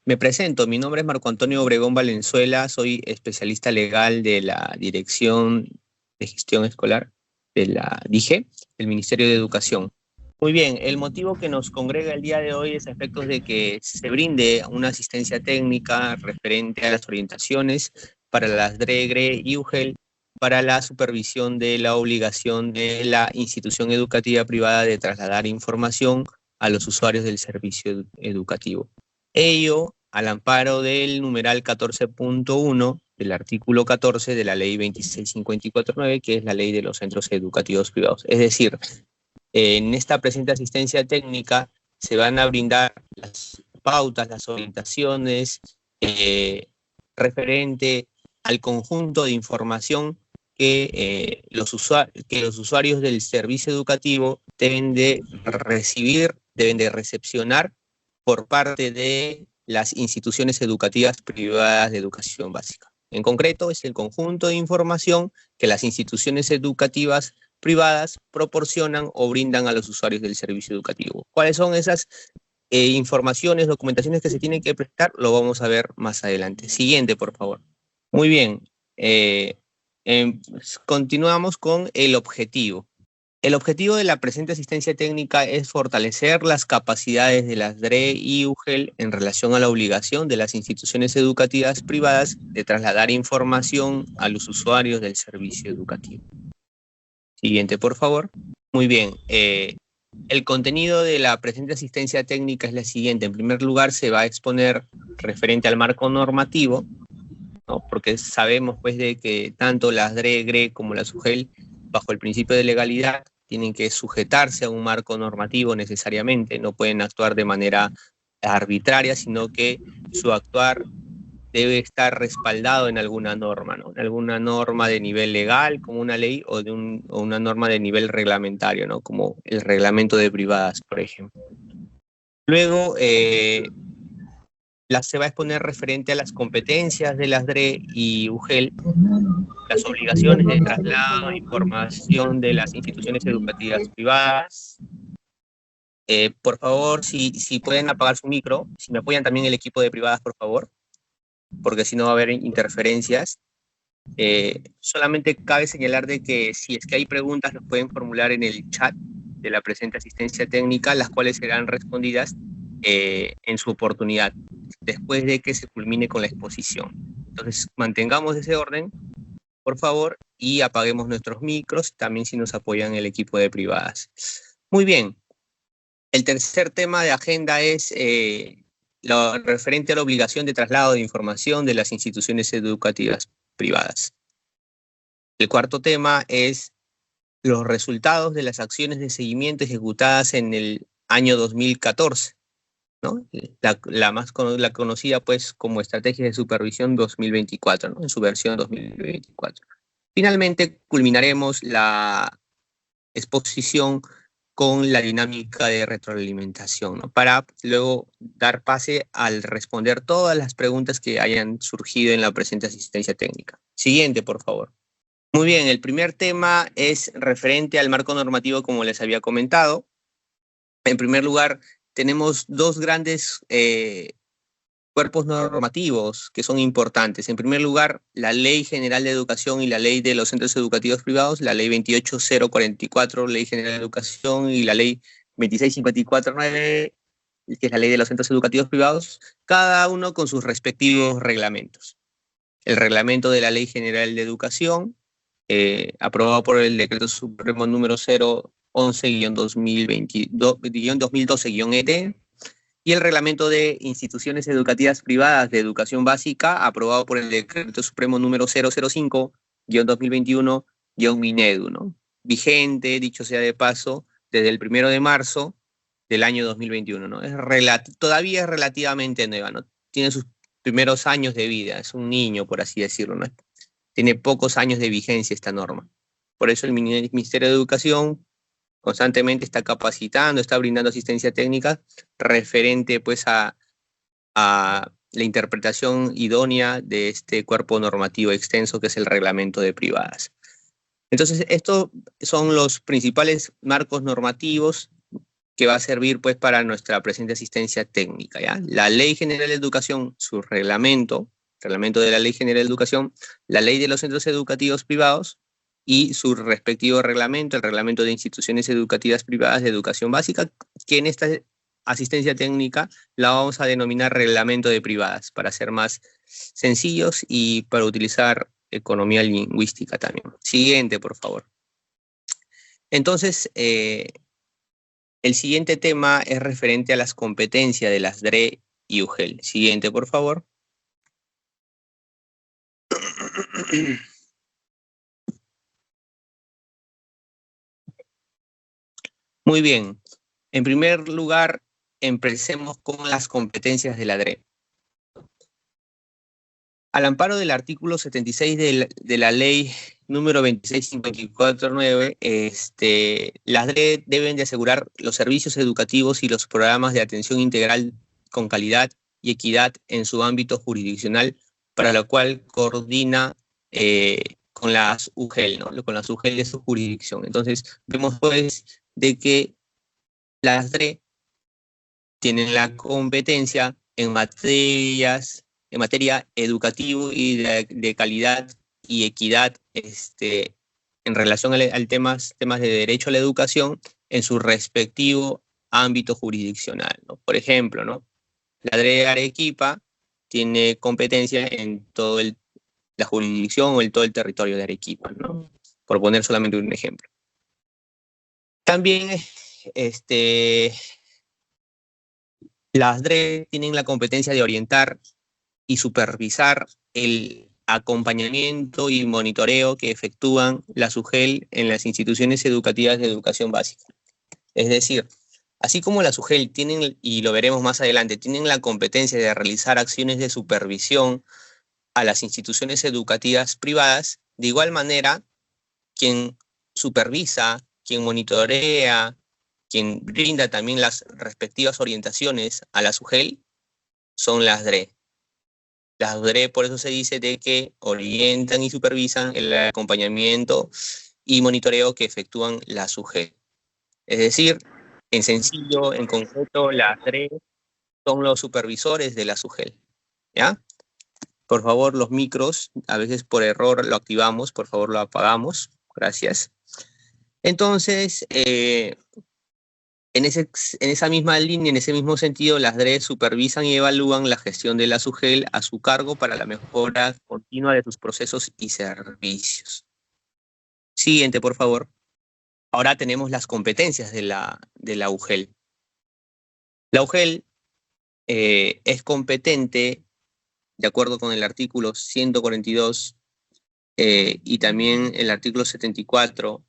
Me presento, mi nombre es Marco Antonio Obregón Valenzuela, soy especialista legal de la Dirección de Gestión Escolar de la DIGE, del Ministerio de Educación. Muy bien, el motivo que nos congrega el día de hoy es a efectos de que se brinde una asistencia técnica referente a las orientaciones para las DRE y UGEL para la supervisión de la obligación de la institución educativa privada de trasladar información a los usuarios del servicio educativo. Ello al amparo del numeral 14.1 del artículo 14 de la ley 26549, que es la ley de los centros educativos privados. Es decir, en esta presente asistencia técnica se van a brindar las pautas, las orientaciones referente al conjunto de información que los usuarios del servicio educativo deben de recibir, deben de recepcionar por parte de las instituciones educativas privadas de educación básica. En concreto, es el conjunto de información que las instituciones educativas privadas proporcionan o brindan a los usuarios del servicio educativo. ¿Cuáles son esas informaciones, documentaciones que se tienen que prestar? Lo vamos a ver más adelante. Siguiente, por favor. Muy bien. Continuamos con el objetivo. El objetivo de la presente asistencia técnica es fortalecer las capacidades de las DRE y UGEL en relación a la obligación de las instituciones educativas privadas de trasladar información a los usuarios del servicio educativo. Siguiente, por favor. Muy bien. El contenido de la presente asistencia técnica es la siguiente. En primer lugar, se va a exponer referente al marco normativo, ¿no? Porque sabemos pues de que tanto las DRE, GRE como las UGEL, bajo el principio de legalidad, tienen que sujetarse a un marco normativo necesariamente, no pueden actuar de manera arbitraria, sino que su actuar debe estar respaldado en alguna norma, ¿no? En alguna norma de nivel legal, como una ley, o una norma de nivel reglamentario, ¿no? Como el reglamento de privadas, por ejemplo. Luego, se va a exponer referente a las competencias de las DRE y UGEL, las obligaciones de traslado de información de las instituciones educativas privadas. Por favor, si pueden apagar su micro, si me apoyan también el equipo de privadas, por favor, porque si no va a haber interferencias. Solamente cabe señalar de que si es que hay preguntas, los pueden formular en el chat de la presente asistencia técnica, las cuales serán respondidas en su oportunidad, después de que se culmine con la exposición. Entonces, mantengamos ese orden, por favor, y apaguemos nuestros micros, también si nos apoyan el equipo de privadas. Muy bien. El tercer tema de agenda es lo referente a la obligación de traslado de información de las instituciones educativas privadas. El cuarto tema es los resultados de las acciones de seguimiento ejecutadas en el año 2014, ¿no? La conocida pues como Estrategia de Supervisión 2024, ¿no? En su versión 2024. Finalmente culminaremos la exposición con la dinámica de retroalimentación, ¿no? Para luego dar pase al responder todas las preguntas que hayan surgido en la presente asistencia técnica. Siguiente, por favor. Muy bien, el primer tema es referente al marco normativo, como les había comentado. En primer lugar, tenemos dos grandes cuerpos normativos que son importantes. En primer lugar, la Ley General de Educación y la Ley de los Centros Educativos Privados, la Ley 28044, Ley General de Educación, y la Ley 26549, que es la Ley de los Centros Educativos Privados, cada uno con sus respectivos reglamentos. El reglamento de la Ley General de Educación, aprobado por el Decreto Supremo número 011-2012-ET, y el Reglamento de Instituciones Educativas Privadas de Educación Básica, aprobado por el Decreto Supremo número 005-2021-MINEDU, ¿no? Vigente, dicho sea de paso, desde el 1 de marzo del año 2021, ¿no? Todavía es relativamente nueva, ¿no? Tiene sus primeros años de vida, es un niño, por así decirlo, ¿no? Tiene pocos años de vigencia esta norma. Por eso el Ministerio de Educación constantemente está capacitando, está brindando asistencia técnica referente pues a la interpretación idónea de este cuerpo normativo extenso que es el reglamento de privadas. Entonces, estos son los principales marcos normativos que va a servir pues para nuestra presente asistencia técnica, ¿ya? La Ley General de Educación, su reglamento de la Ley General de Educación, la Ley de los Centros Educativos Privados y su respectivo reglamento, el Reglamento de Instituciones Educativas Privadas de Educación Básica, que en esta asistencia técnica la vamos a denominar Reglamento de Privadas, para ser más sencillos y para utilizar economía lingüística también. Siguiente, por favor. Entonces, el siguiente tema es referente a las competencias de las DRE y UGEL. Siguiente, por favor. Muy bien. En primer lugar, empecemos con las competencias de la DRE. Al amparo del artículo 76 de la ley número 26549, las DRE deben de asegurar los servicios educativos y los programas de atención integral con calidad y equidad en su ámbito jurisdiccional, para lo cual coordina con las UGEL, ¿no? Con las UGEL de su jurisdicción. Entonces, vemos pues de que las DRE tienen la competencia en materia educativa y de calidad y equidad en relación al temas de derecho a la educación en su respectivo ámbito jurisdiccional, ¿no? Por ejemplo, ¿no? La DRE de Arequipa tiene competencia en la jurisdicción o en todo el territorio de Arequipa, ¿no? Por poner solamente un ejemplo. También las DRE tienen la competencia de orientar y supervisar el acompañamiento y monitoreo que efectúan las UGEL en las instituciones educativas de educación básica. Es decir, así como las UGEL tienen, y lo veremos más adelante, tienen la competencia de realizar acciones de supervisión a las instituciones educativas privadas, de igual manera, quien supervisa, quien monitorea, quien brinda también las respectivas orientaciones a las UGEL son las DRE. Las DRE, por eso se dice de que orientan y supervisan el acompañamiento y monitoreo que efectúan las UGEL. Es decir, en sencillo, en concreto, las DRE son los supervisores de las UGEL, ¿ya? Por favor, los micros, a veces por error lo activamos, por favor lo apagamos. Gracias. Entonces, en esa misma línea, en ese mismo sentido, las DRE supervisan y evalúan la gestión de la UGEL a su cargo para la mejora continua de sus procesos y servicios. Siguiente, por favor. Ahora tenemos las competencias de la UGEL. La UGEL es competente, de acuerdo con el artículo 142 y también el artículo 74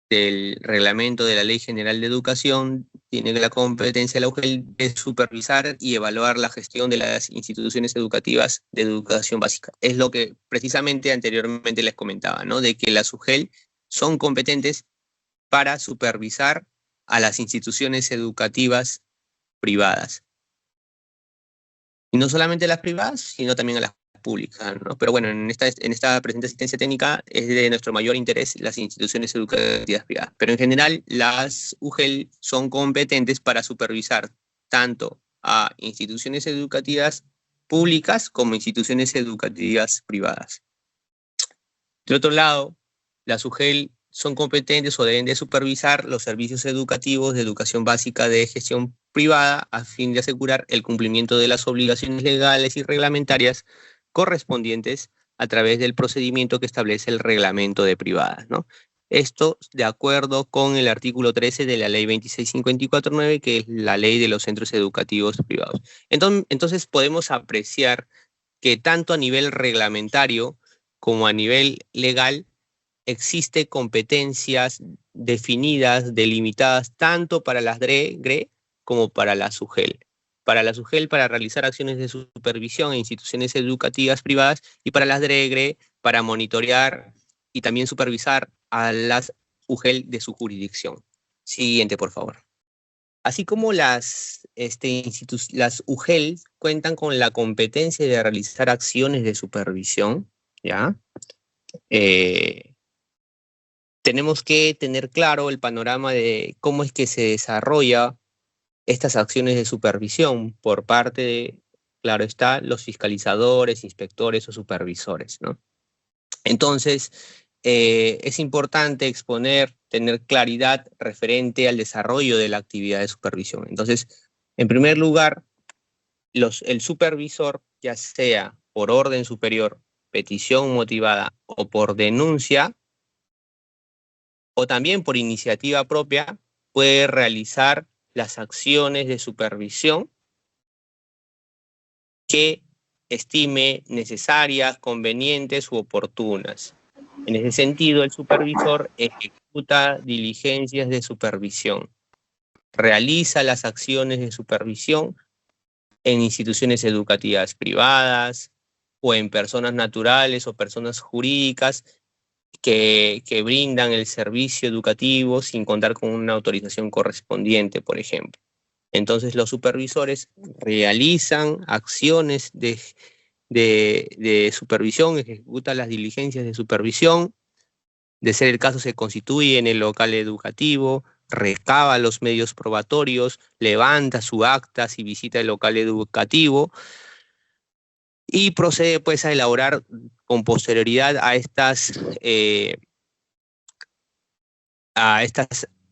del reglamento de la Ley General de Educación, tiene la competencia de la UGEL de supervisar y evaluar la gestión de las instituciones educativas de educación básica. Es lo que precisamente anteriormente les comentaba, ¿no? De que las UGEL son competentes para supervisar a las instituciones educativas privadas. Y no solamente las privadas, sino también a las públicas, ¿no? Pero bueno, en esta presente asistencia técnica es de nuestro mayor interés las instituciones educativas privadas. Pero en general, las UGEL son competentes para supervisar tanto a instituciones educativas públicas como instituciones educativas privadas. De otro lado, las UGEL son competentes o deben de supervisar los servicios educativos de educación básica de gestión privada a fin de asegurar el cumplimiento de las obligaciones legales y reglamentarias correspondientes a través del procedimiento que establece el reglamento de privadas, ¿no? Esto de acuerdo con el artículo 13 de la ley 26549, que es la ley de los centros educativos privados. Entonces podemos apreciar que tanto a nivel reglamentario como a nivel legal existe competencias definidas, delimitadas, tanto para las DRE como para las UGEL. Para las UGEL para realizar acciones de supervisión en instituciones educativas privadas y para las DRE para monitorear y también supervisar a las UGEL de su jurisdicción. Siguiente, por favor. Así como las UGEL cuentan con la competencia de realizar acciones de supervisión, ¿ya? tenemos que tener claro el panorama de cómo es que se desarrolla estas acciones de supervisión por parte de, claro está, los fiscalizadores, inspectores o supervisores, ¿no? Entonces, es importante tener claridad referente al desarrollo de la actividad de supervisión. Entonces, en primer lugar, el supervisor, ya sea por orden superior, petición motivada o por denuncia, o también por iniciativa propia, puede realizar las acciones de supervisión que estime necesarias, convenientes u oportunas. En ese sentido, el supervisor ejecuta diligencias de supervisión, realiza las acciones de supervisión en instituciones educativas privadas o en personas naturales o personas jurídicas que brindan el servicio educativo sin contar con una autorización correspondiente, por ejemplo. Entonces los supervisores realizan acciones de supervisión, ejecutan las diligencias de supervisión, de ser el caso se constituye en el local educativo, recaba los medios probatorios, levanta su acta si visita el local educativo y procede pues a elaborar con posterioridad a estas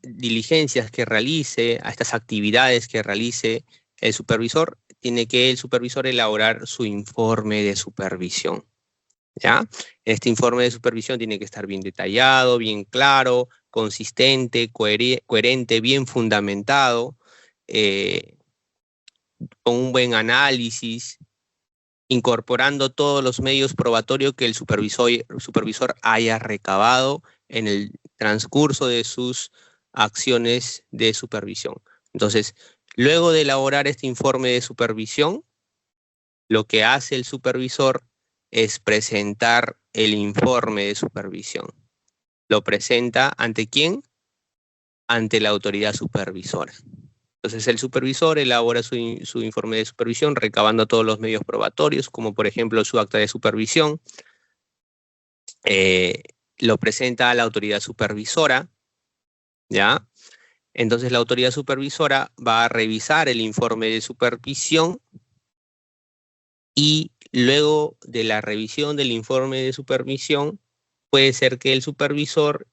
diligencias que realice, a estas actividades que realice el supervisor, tiene que el supervisor elaborar su informe de supervisión, ¿ya? Este informe de supervisión tiene que estar bien detallado, bien claro, consistente, coherente, bien fundamentado, con un buen análisis, incorporando todos los medios probatorios que el supervisor haya recabado en el transcurso de sus acciones de supervisión. Entonces, luego de elaborar este informe de supervisión, lo que hace el supervisor es presentar el informe de supervisión. ¿Lo presenta ante quién? Ante la autoridad supervisora. Entonces el supervisor elabora su informe de supervisión recabando todos los medios probatorios, como por ejemplo su acta de supervisión, lo presenta a la autoridad supervisora, ¿ya? Entonces la autoridad supervisora va a revisar el informe de supervisión y luego de la revisión del informe de supervisión puede ser que el supervisor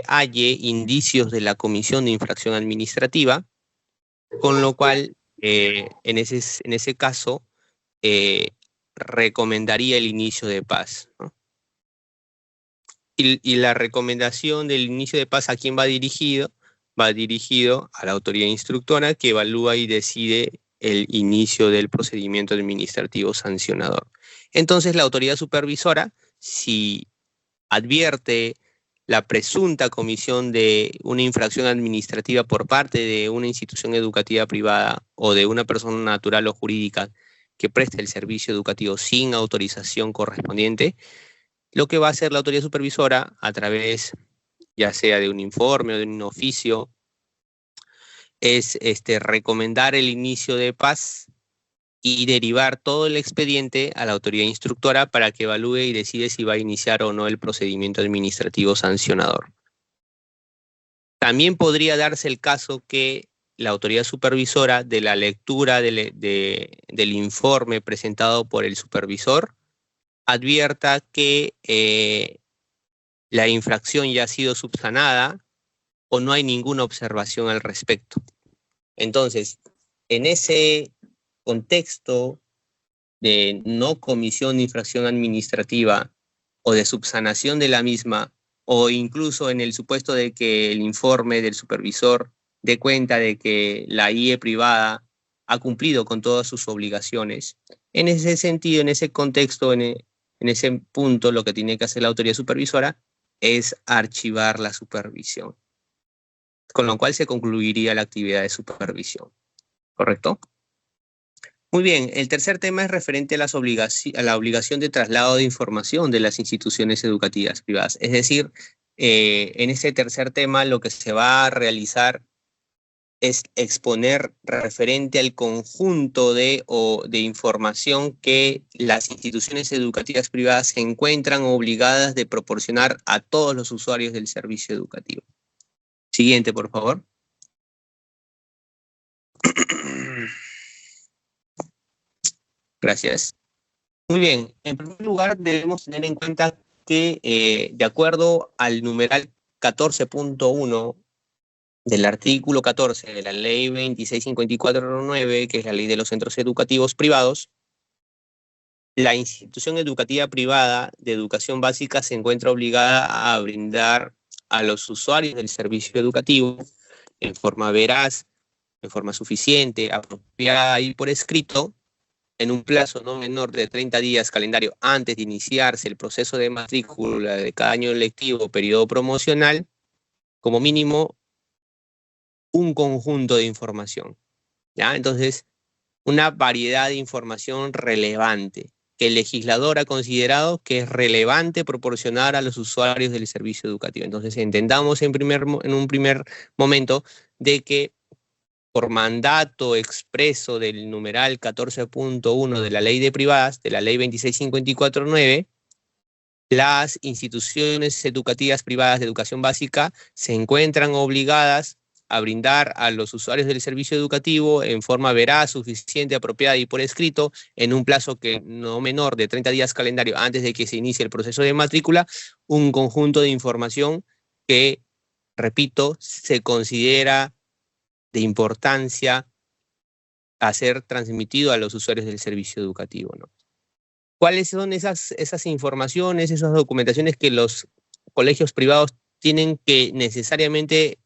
halle indicios de la comisión de infracción administrativa, con lo cual en ese caso recomendaría el inicio de paz, ¿no? Y la recomendación del inicio de paz, ¿a quién va dirigido? Va dirigido a la autoridad instructora que evalúa y decide el inicio del procedimiento administrativo sancionador. Entonces la autoridad supervisora, si advierte la presunta comisión de una infracción administrativa por parte de una institución educativa privada o de una persona natural o jurídica que preste el servicio educativo sin autorización correspondiente, lo que va a hacer la autoridad supervisora a través ya sea de un informe o de un oficio es recomendar el inicio de paz y derivar todo el expediente a la autoridad instructora para que evalúe y decide si va a iniciar o no el procedimiento administrativo sancionador. También podría darse el caso que la autoridad supervisora, de la lectura del informe presentado por el supervisor, advierta que la infracción ya ha sido subsanada o no hay ninguna observación al respecto. Entonces, en ese contexto de no comisión de infracción administrativa o de subsanación de la misma, o incluso en el supuesto de que el informe del supervisor dé cuenta de que la IE privada ha cumplido con todas sus obligaciones, en ese sentido, en ese contexto, en ese punto, lo que tiene que hacer la autoridad supervisora es archivar la supervisión, con lo cual se concluiría la actividad de supervisión. ¿Correcto? Muy bien, el tercer tema es referente a la obligación de traslado de información de las instituciones educativas privadas. Es decir, en este tercer tema lo que se va a realizar es exponer referente al conjunto de información que las instituciones educativas privadas se encuentran obligadas de proporcionar a todos los usuarios del servicio educativo. Siguiente, por favor. Gracias. Muy bien, en primer lugar debemos tener en cuenta que de acuerdo al numeral 14.1 del artículo 14 de la ley 2654/9, que es la ley de los centros educativos privados, la institución educativa privada de educación básica se encuentra obligada a brindar a los usuarios del servicio educativo en forma veraz, en forma suficiente, apropiada y por escrito, en un plazo no menor de 30 días calendario antes de iniciarse el proceso de matrícula de cada año lectivo o periodo promocional, como mínimo un conjunto de información, ¿ya? Entonces, una variedad de información relevante que el legislador ha considerado que es relevante proporcionar a los usuarios del servicio educativo. Entonces, entendamos en un primer momento de que por mandato expreso del numeral 14.1 de la ley de privadas, de la ley 2654/9, las instituciones educativas privadas de educación básica se encuentran obligadas a brindar a los usuarios del servicio educativo en forma veraz, suficiente, apropiada y por escrito, en un plazo que no menor de 30 días calendario antes de que se inicie el proceso de matrícula, un conjunto de información que, repito, se considera de importancia a ser transmitido a los usuarios del servicio educativo, ¿no? ¿Cuáles son esas informaciones, esas documentaciones que los colegios privados tienen que necesariamente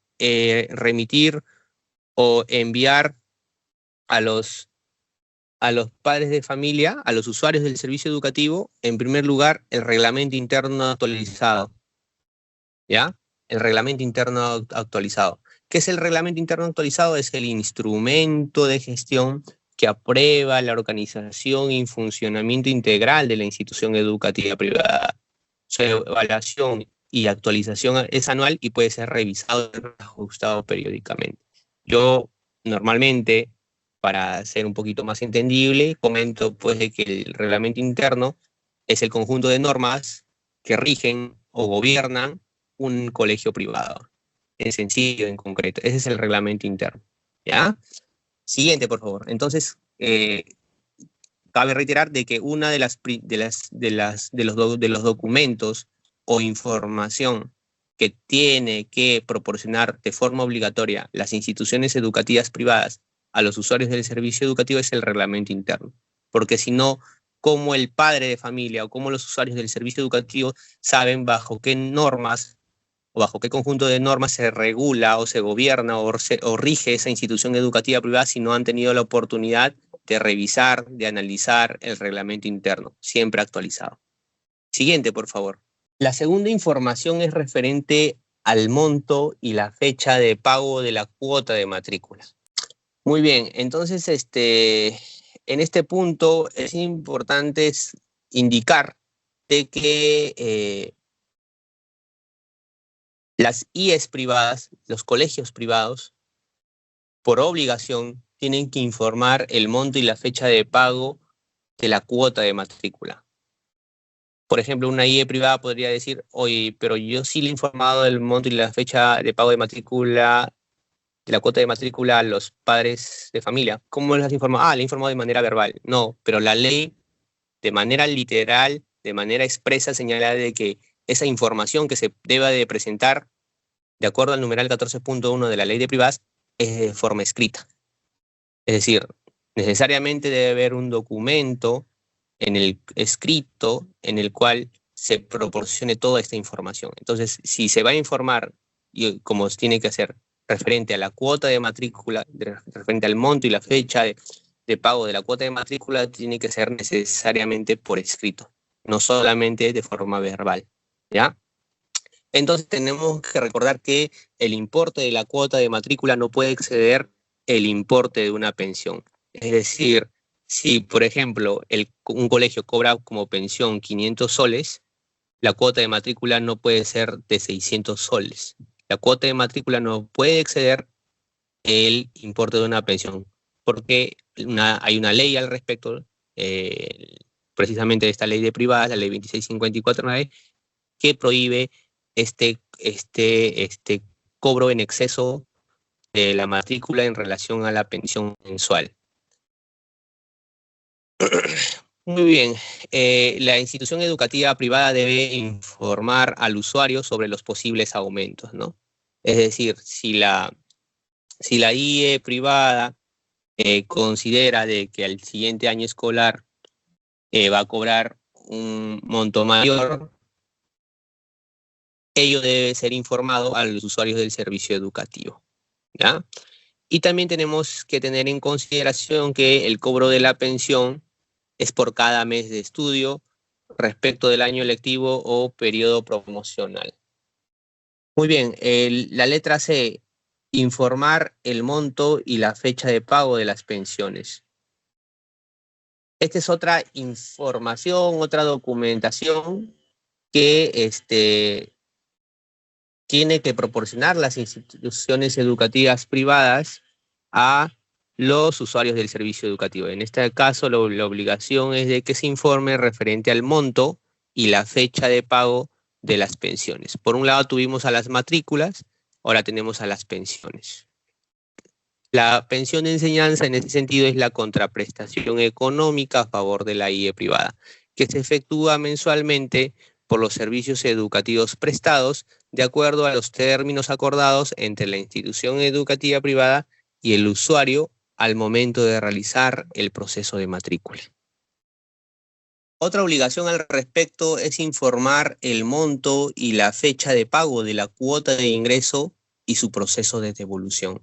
remitir o enviar a los padres de familia, a los usuarios del servicio educativo? En primer lugar, el reglamento interno actualizado, ¿ya? El reglamento interno actualizado. ¿Qué es el reglamento interno actualizado? Es el instrumento de gestión que aprueba la organización y funcionamiento integral de la institución educativa privada. Su evaluación y actualización es anual y puede ser revisado y ajustado periódicamente. Yo normalmente, para ser un poquito más entendible, comento pues de que el reglamento interno es el conjunto de normas que rigen o gobiernan un colegio privado. En sencillo, en concreto. Ese es el reglamento interno, ¿ya? Siguiente, por favor. Entonces, cabe reiterar de que una de los documentos o información que tiene que proporcionar de forma obligatoria las instituciones educativas privadas a los usuarios del servicio educativo es el reglamento interno. Porque si no, ¿cómo el padre de familia o cómo los usuarios del servicio educativo saben bajo qué normas o bajo qué conjunto de normas se regula o se gobierna o rige esa institución educativa privada si no han tenido la oportunidad de revisar, de analizar el reglamento interno, siempre actualizado? Siguiente, por favor. La segunda información es referente al monto y la fecha de pago de la cuota de matrícula. Muy bien, entonces en este punto es importante indicar de que las IES privadas, los colegios privados, por obligación, tienen que informar el monto y la fecha de pago de la cuota de matrícula. Por ejemplo, una IE privada podría decir, oye, pero yo sí le he informado del monto y la fecha de pago de matrícula, de la cuota de matrícula a los padres de familia. ¿Cómo les has informado? Ah, le he informado de manera verbal. No, pero la ley, de manera literal, de manera expresa, señala de que esa información que se deba de presentar de acuerdo al numeral 14.1 de la ley de privadas, es de forma escrita. Es decir, necesariamente debe haber un documento escrito en el cual se proporcione toda esta información. Entonces, si se va a informar, y como tiene que hacer, referente a la cuota de matrícula, referente al monto y la fecha de pago de la cuota de matrícula, tiene que ser necesariamente por escrito, no solamente de forma verbal, ¿ya? Entonces tenemos que recordar que el importe de la cuota de matrícula no puede exceder el importe de una pensión. Es decir, si por ejemplo un colegio cobra como pensión 500 soles, la cuota de matrícula no puede ser de 600 soles. La cuota de matrícula no puede exceder el importe de una pensión, porque hay una ley al respecto, precisamente esta ley de privadas, la ley 2654/9, que prohíbe este cobro en exceso de la matrícula en relación a la pensión mensual. Muy bien, la institución educativa privada debe informar al usuario sobre los posibles aumentos, ¿no? Es decir, si la IE privada considera de que al siguiente año escolar va a cobrar un monto mayor, ello debe ser informado a los usuarios del servicio educativo, ¿ya? Y también tenemos que tener en consideración que el cobro de la pensión es por cada mes de estudio respecto del año lectivo o periodo promocional. Muy bien, la letra C, informar el monto y la fecha de pago de las pensiones. Esta es otra información, otra documentación que tiene que proporcionar las instituciones educativas privadas a los usuarios del servicio educativo. En este caso, la obligación es de que se informe referente al monto y la fecha de pago de las pensiones. Por un lado tuvimos a las matrículas, ahora tenemos a las pensiones. La pensión de enseñanza en ese sentido es la contraprestación económica a favor de la IE privada, que se efectúa mensualmente por los servicios educativos prestados de acuerdo a los términos acordados entre la institución educativa privada y el usuario al momento de realizar el proceso de matrícula. Otra obligación al respecto es informar el monto y la fecha de pago de la cuota de ingreso y su proceso de devolución.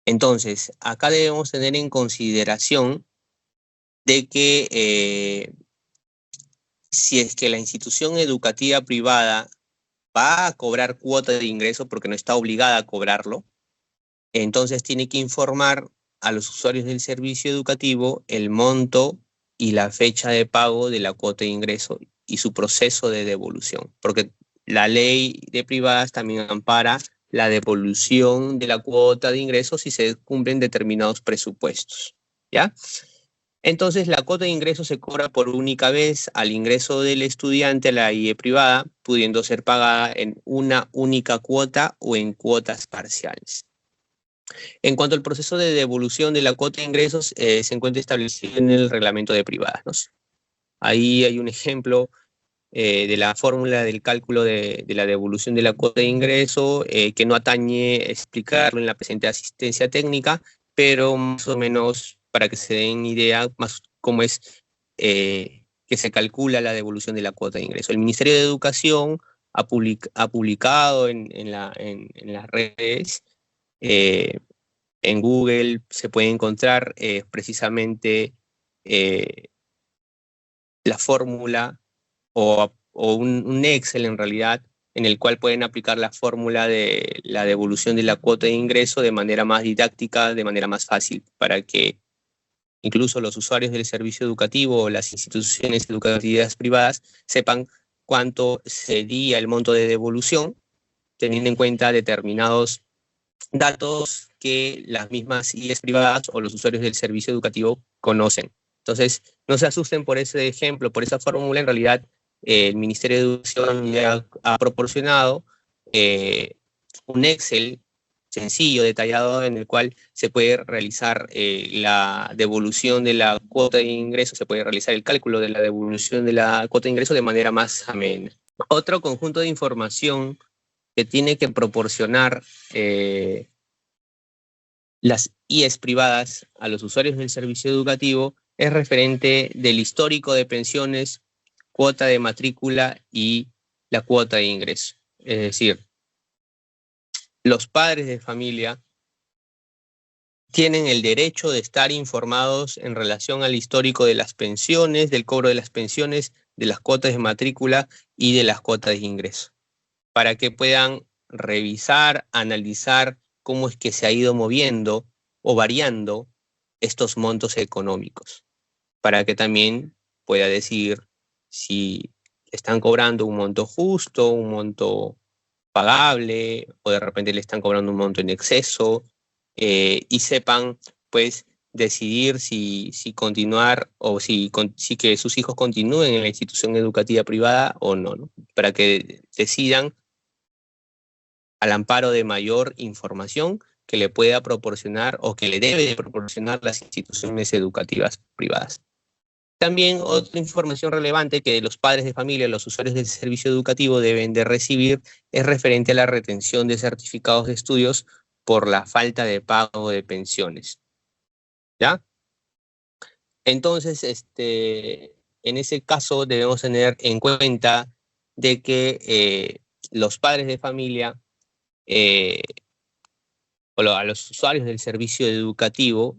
Entonces, acá debemos tener en consideración de que si es que la institución educativa privada va a cobrar cuota de ingreso porque no está obligada a cobrarlo, entonces tiene que informar a los usuarios del servicio educativo el monto y la fecha de pago de la cuota de ingreso y su proceso de devolución, porque la ley de privadas también ampara la devolución de la cuota de ingresos si se cumplen determinados presupuestos, ¿ya? Entonces, la cuota de ingreso se cobra por única vez al ingreso del estudiante a la IE privada, pudiendo ser pagada en una única cuota o en cuotas parciales. En cuanto al proceso de devolución de la cuota de ingresos, se encuentra establecido en el reglamento de privadas, ¿no? Ahí hay un ejemplo de la fórmula del cálculo de la devolución de la cuota de ingreso, que no atañe explicarlo en la presente asistencia técnica, pero más o menos para que se den idea más cómo es que se calcula la devolución de la cuota de ingreso. El Ministerio de Educación ha publicado en las redes, en Google se puede encontrar precisamente la fórmula o un Excel en realidad, en el cual pueden aplicar la fórmula de la devolución de la cuota de ingreso de manera más didáctica, de manera más fácil, para que incluso los usuarios del servicio educativo o las instituciones educativas privadas sepan cuánto sería el monto de devolución, teniendo en cuenta determinados datos que las mismas IES privadas o los usuarios del servicio educativo conocen. Entonces, no se asusten por ese ejemplo, por esa fórmula. En realidad, el Ministerio de Educación ya ha proporcionado un Excel sencillo, detallado, en el cual se puede realizar la devolución de la cuota de ingreso, se puede realizar el cálculo de la devolución de la cuota de ingreso de manera más amena. Otro conjunto de información que tiene que proporcionar las IES privadas a los usuarios del servicio educativo es referente del histórico de pensiones, cuota de matrícula y la cuota de ingreso. Es decir, los padres de familia tienen el derecho de estar informados en relación al histórico de las pensiones, del cobro de las pensiones, de las cuotas de matrícula y de las cuotas de ingreso, para que puedan revisar, analizar cómo es que se ha ido moviendo o variando estos montos económicos, para que también pueda decir si están cobrando un monto justo, un monto pagable, o de repente le están cobrando un monto en exceso, y sepan, pues, decidir si continuar o si que sus hijos continúen en la institución educativa privada o no, ¿no? Para que decidan al amparo de mayor información que le pueda proporcionar o que le debe de proporcionar las instituciones educativas privadas. También otra información relevante que los padres de familia, los usuarios del servicio educativo deben de recibir es referente a la retención de certificados de estudios por la falta de pago de pensiones. ¿Ya? Entonces, en ese caso debemos tener en cuenta de que los padres de familia a los usuarios del servicio educativo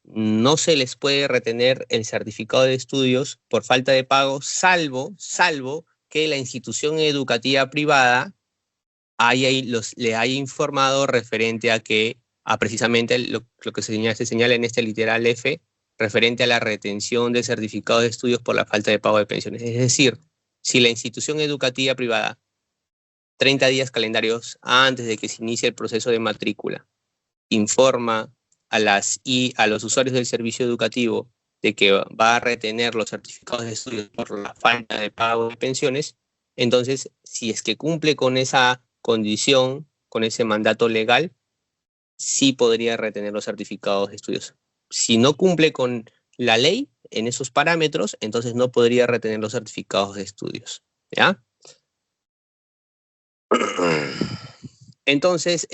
no se les puede retener el certificado de estudios por falta de pago, salvo que la institución educativa privada le haya informado referente a precisamente lo que se señala en este literal F, referente a la retención de certificados de estudios por la falta de pago de pensiones. Es decir, si la institución educativa privada 30 días calendarios antes de que se inicie el proceso de matrícula, informa a los usuarios del servicio educativo de que va a retener los certificados de estudios por la falta de pago de pensiones, entonces, si es que cumple con esa condición, con ese mandato legal, sí podría retener los certificados de estudios. Si no cumple con la ley en esos parámetros, entonces no podría retener los certificados de estudios, ¿ya? Entonces,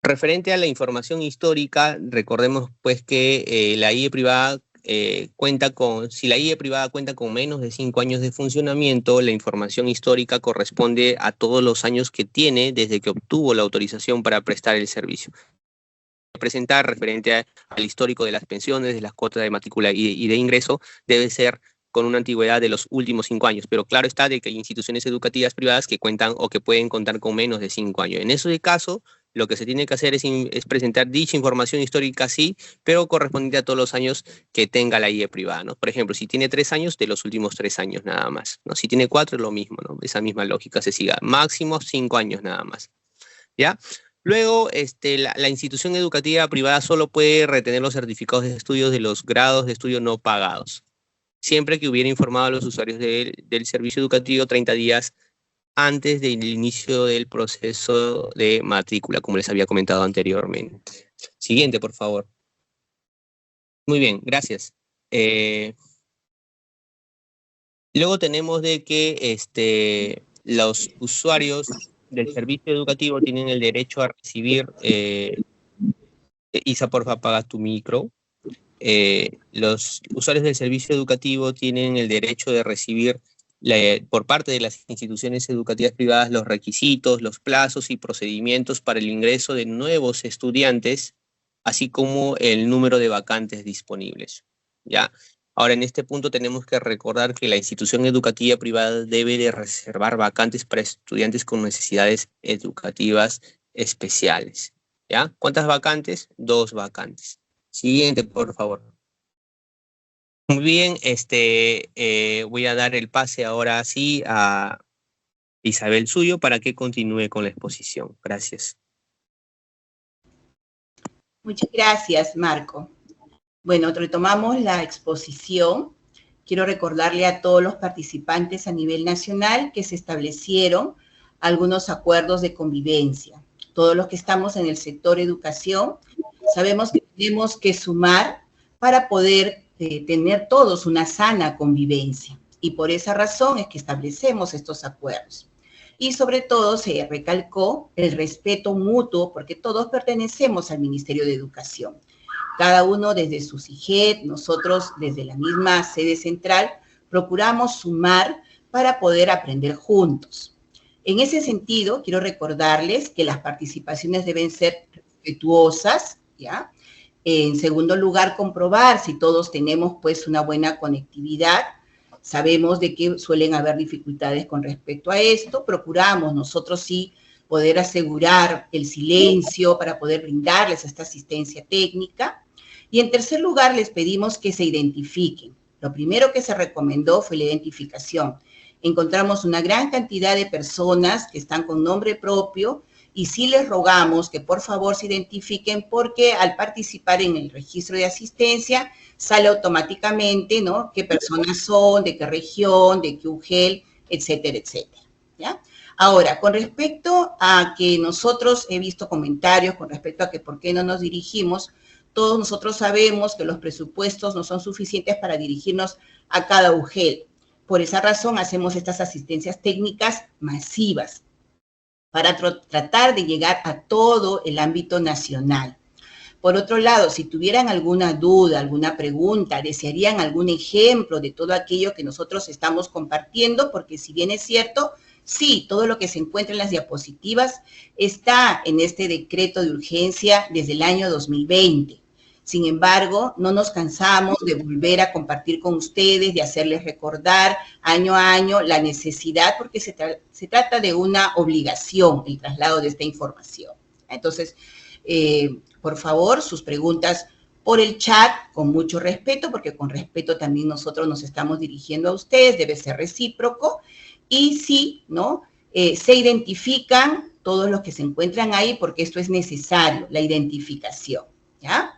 referente a la información histórica, recordemos pues que la IE privada si la IE privada cuenta con menos de 5 años de funcionamiento, la información histórica corresponde a todos los años que tiene desde que obtuvo la autorización para prestar el servicio. Presentar referente al histórico de las pensiones, de las cuotas de matrícula y de ingreso, debe ser con una antigüedad de los últimos 5 años, pero claro está de que hay instituciones educativas privadas que cuentan o que pueden contar con menos de 5 años. En ese caso, lo que se tiene que hacer es presentar dicha información histórica, sí, pero correspondiente a todos los años que tenga la IE privada, ¿no? Por ejemplo, si tiene 3 años, de los últimos 3 años nada más, ¿no? Si tiene 4 es lo mismo, ¿no? Esa misma lógica se siga. Máximo 5 años nada más, ¿ya? Luego, la institución educativa privada solo puede retener los certificados de estudios de los grados de estudio no pagados, siempre que hubiera informado a los usuarios del servicio educativo 30 días antes del inicio del proceso de matrícula, como les había comentado anteriormente. Siguiente, por favor. Muy bien, gracias. Luego tenemos de que los usuarios del servicio educativo tienen el derecho a recibir... Isa, porfa, apaga tu micro. Los usuarios del servicio educativo tienen el derecho de recibir por parte de las instituciones educativas privadas los requisitos, los plazos y procedimientos para el ingreso de nuevos estudiantes, así como el número de vacantes disponibles, ¿ya? Ahora, en este punto tenemos que recordar que la institución educativa privada debe de reservar vacantes para estudiantes con necesidades educativas especiales, ¿ya? ¿Cuántas vacantes? 2 vacantes. Siguiente, por favor. Muy bien, voy a dar el pase ahora sí a Isabel Suyo para que continúe con la exposición. Gracias. Muchas gracias, Marco. Bueno, retomamos la exposición. Quiero recordarle a todos los participantes a nivel nacional que se establecieron algunos acuerdos de convivencia. Todos los que estamos en el sector educación sabemos que tenemos que sumar para poder tener todos una sana convivencia. Y por esa razón es que establecemos estos acuerdos. Y sobre todo se recalcó el respeto mutuo, porque todos pertenecemos al Ministerio de Educación. Cada uno desde su SIGET, nosotros desde la misma sede central, procuramos sumar para poder aprender juntos. En ese sentido, quiero recordarles que las participaciones deben ser respetuosas, ¿ya? En segundo lugar, comprobar si todos tenemos pues una buena conectividad. Sabemos de que suelen haber dificultades con respecto a esto. Procuramos nosotros sí poder asegurar el silencio para poder brindarles esta asistencia técnica. Y en tercer lugar, les pedimos que se identifiquen. Lo primero que se recomendó fue la identificación. encontramos una gran cantidad de personas que están con nombre propio y sí les rogamos que por favor se identifiquen porque al participar en el registro de asistencia sale automáticamente, ¿no?, qué personas son, de qué región, de qué UGEL, etcétera, etcétera, ¿ya? Ahora, con respecto a que nosotros he visto comentarios con respecto a que por qué no nos dirigimos, todos nosotros sabemos que los presupuestos no son suficientes para dirigirnos a cada UGEL. Por esa razón hacemos estas asistencias técnicas masivas para tratar de llegar a todo el ámbito nacional. Por otro lado, si tuvieran alguna duda, alguna pregunta, desearían algún ejemplo de todo aquello que nosotros estamos compartiendo, porque si bien es cierto, sí, todo lo que se encuentra en las diapositivas está en este decreto de urgencia desde el año 2020. Sin embargo, no nos cansamos de volver a compartir con ustedes, de hacerles recordar año a año la necesidad, porque se trata de una obligación el traslado de esta información. Entonces, por favor, sus preguntas por el chat, con mucho respeto, porque con respeto también nosotros nos estamos dirigiendo a ustedes, debe ser recíproco, y sí, ¿no?, se identifican todos los que se encuentran ahí, porque esto es necesario, la identificación, ¿ya?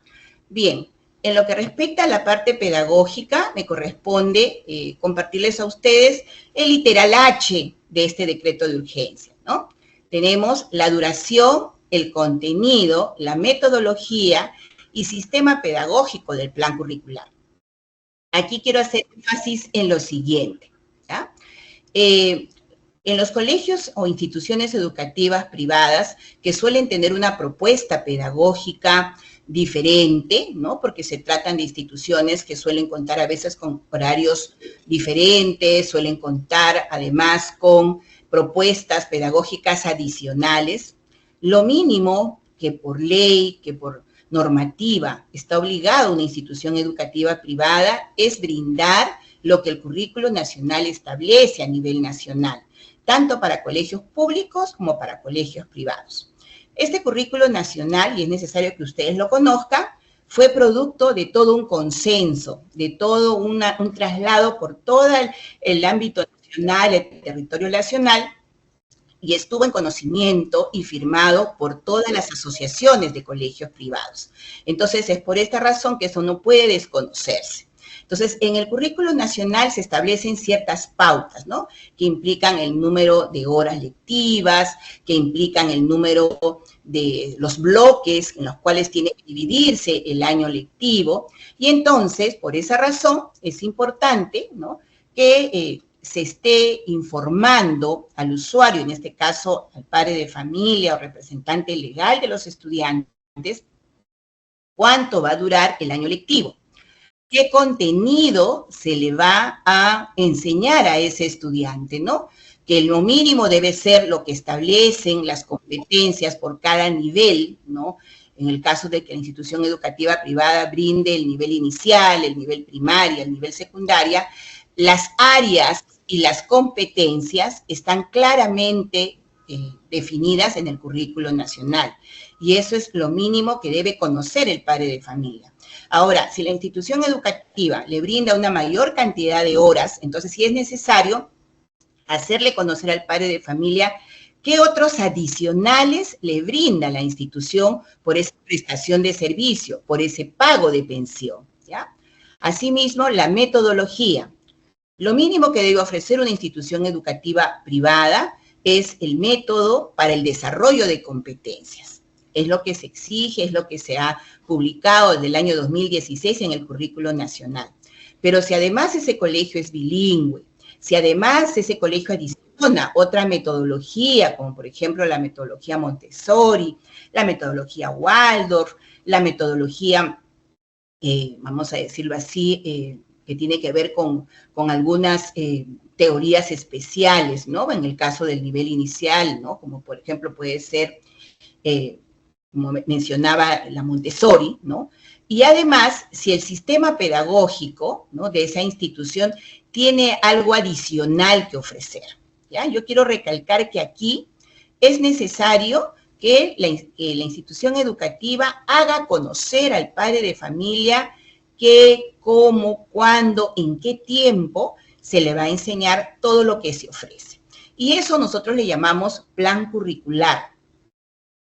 Bien, en lo que respecta a la parte pedagógica, me corresponde compartirles a ustedes el literal H de este decreto de urgencia, ¿no? Tenemos la duración, el contenido, la metodología y sistema pedagógico del plan curricular. Aquí quiero hacer énfasis en lo siguiente, ¿ya? En los colegios o instituciones educativas privadas que suelen tener una propuesta pedagógica diferente, ¿no?, porque se tratan de instituciones que suelen contar a veces con horarios diferentes, suelen contar además con propuestas pedagógicas adicionales, lo mínimo que por ley, que por normativa está obligada una institución educativa privada es brindar lo que el currículo nacional establece a nivel nacional, tanto para colegios públicos como para colegios privados. Este currículo nacional, y es necesario que ustedes lo conozcan, fue producto de todo un consenso, de todo un traslado por todo el ámbito nacional, el territorio nacional, y estuvo en conocimiento y firmado por todas las asociaciones de colegios privados. Entonces, es por esta razón que eso no puede desconocerse. Entonces, en el currículo nacional se establecen ciertas pautas, ¿no?, que implican el número de horas lectivas, que implican el número de los bloques en los cuales tiene que dividirse el año lectivo, y entonces, por esa razón, es importante, ¿no?, que se esté informando al usuario, en este caso al padre de familia o representante legal de los estudiantes, cuánto va a durar el año lectivo, qué contenido se le va a enseñar a ese estudiante, ¿no? Que lo mínimo debe ser lo que establecen las competencias por cada nivel, ¿no? En el caso de que la institución educativa privada brinde el nivel inicial, el nivel primaria, el nivel secundaria, las áreas y las competencias están claramente definidas en el currículo nacional. Y eso es lo mínimo que debe conocer el padre de familia. Ahora, si la institución educativa le brinda una mayor cantidad de horas, entonces sí es necesario hacerle conocer al padre de familia qué otros adicionales le brinda la institución por esa prestación de servicio, por ese pago de pensión, ¿ya? Asimismo, la metodología. Lo mínimo que debe ofrecer una institución educativa privada es el método para el desarrollo de competencias. Es lo que se exige, es lo que se ha publicado desde el año 2016 en el currículo nacional. Pero si además ese colegio es bilingüe, si además ese colegio adiciona otra metodología, como por ejemplo la metodología Montessori, la metodología Waldorf, la metodología, vamos a decirlo así, que tiene que ver con algunas teorías especiales, ¿no? En el caso del nivel inicial, ¿no? Como por ejemplo puede ser, como mencionaba, la Montessori, ¿no? Y además, si el sistema pedagógico, ¿no?, de esa institución tiene algo adicional que ofrecer, ¿ya? Yo quiero recalcar que aquí es necesario que la institución educativa haga conocer al padre de familia qué, cómo, cuándo, en qué tiempo se le va a enseñar todo lo que se ofrece. Y eso nosotros le llamamos plan curricular.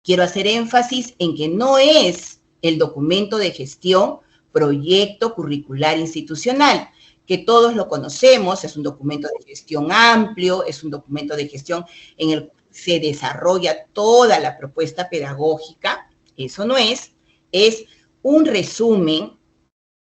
Quiero hacer énfasis en que no es el documento de gestión proyecto curricular institucional, que todos lo conocemos, es un documento de gestión amplio, es un documento de gestión en el que se desarrolla toda la propuesta pedagógica. Eso no es un resumen,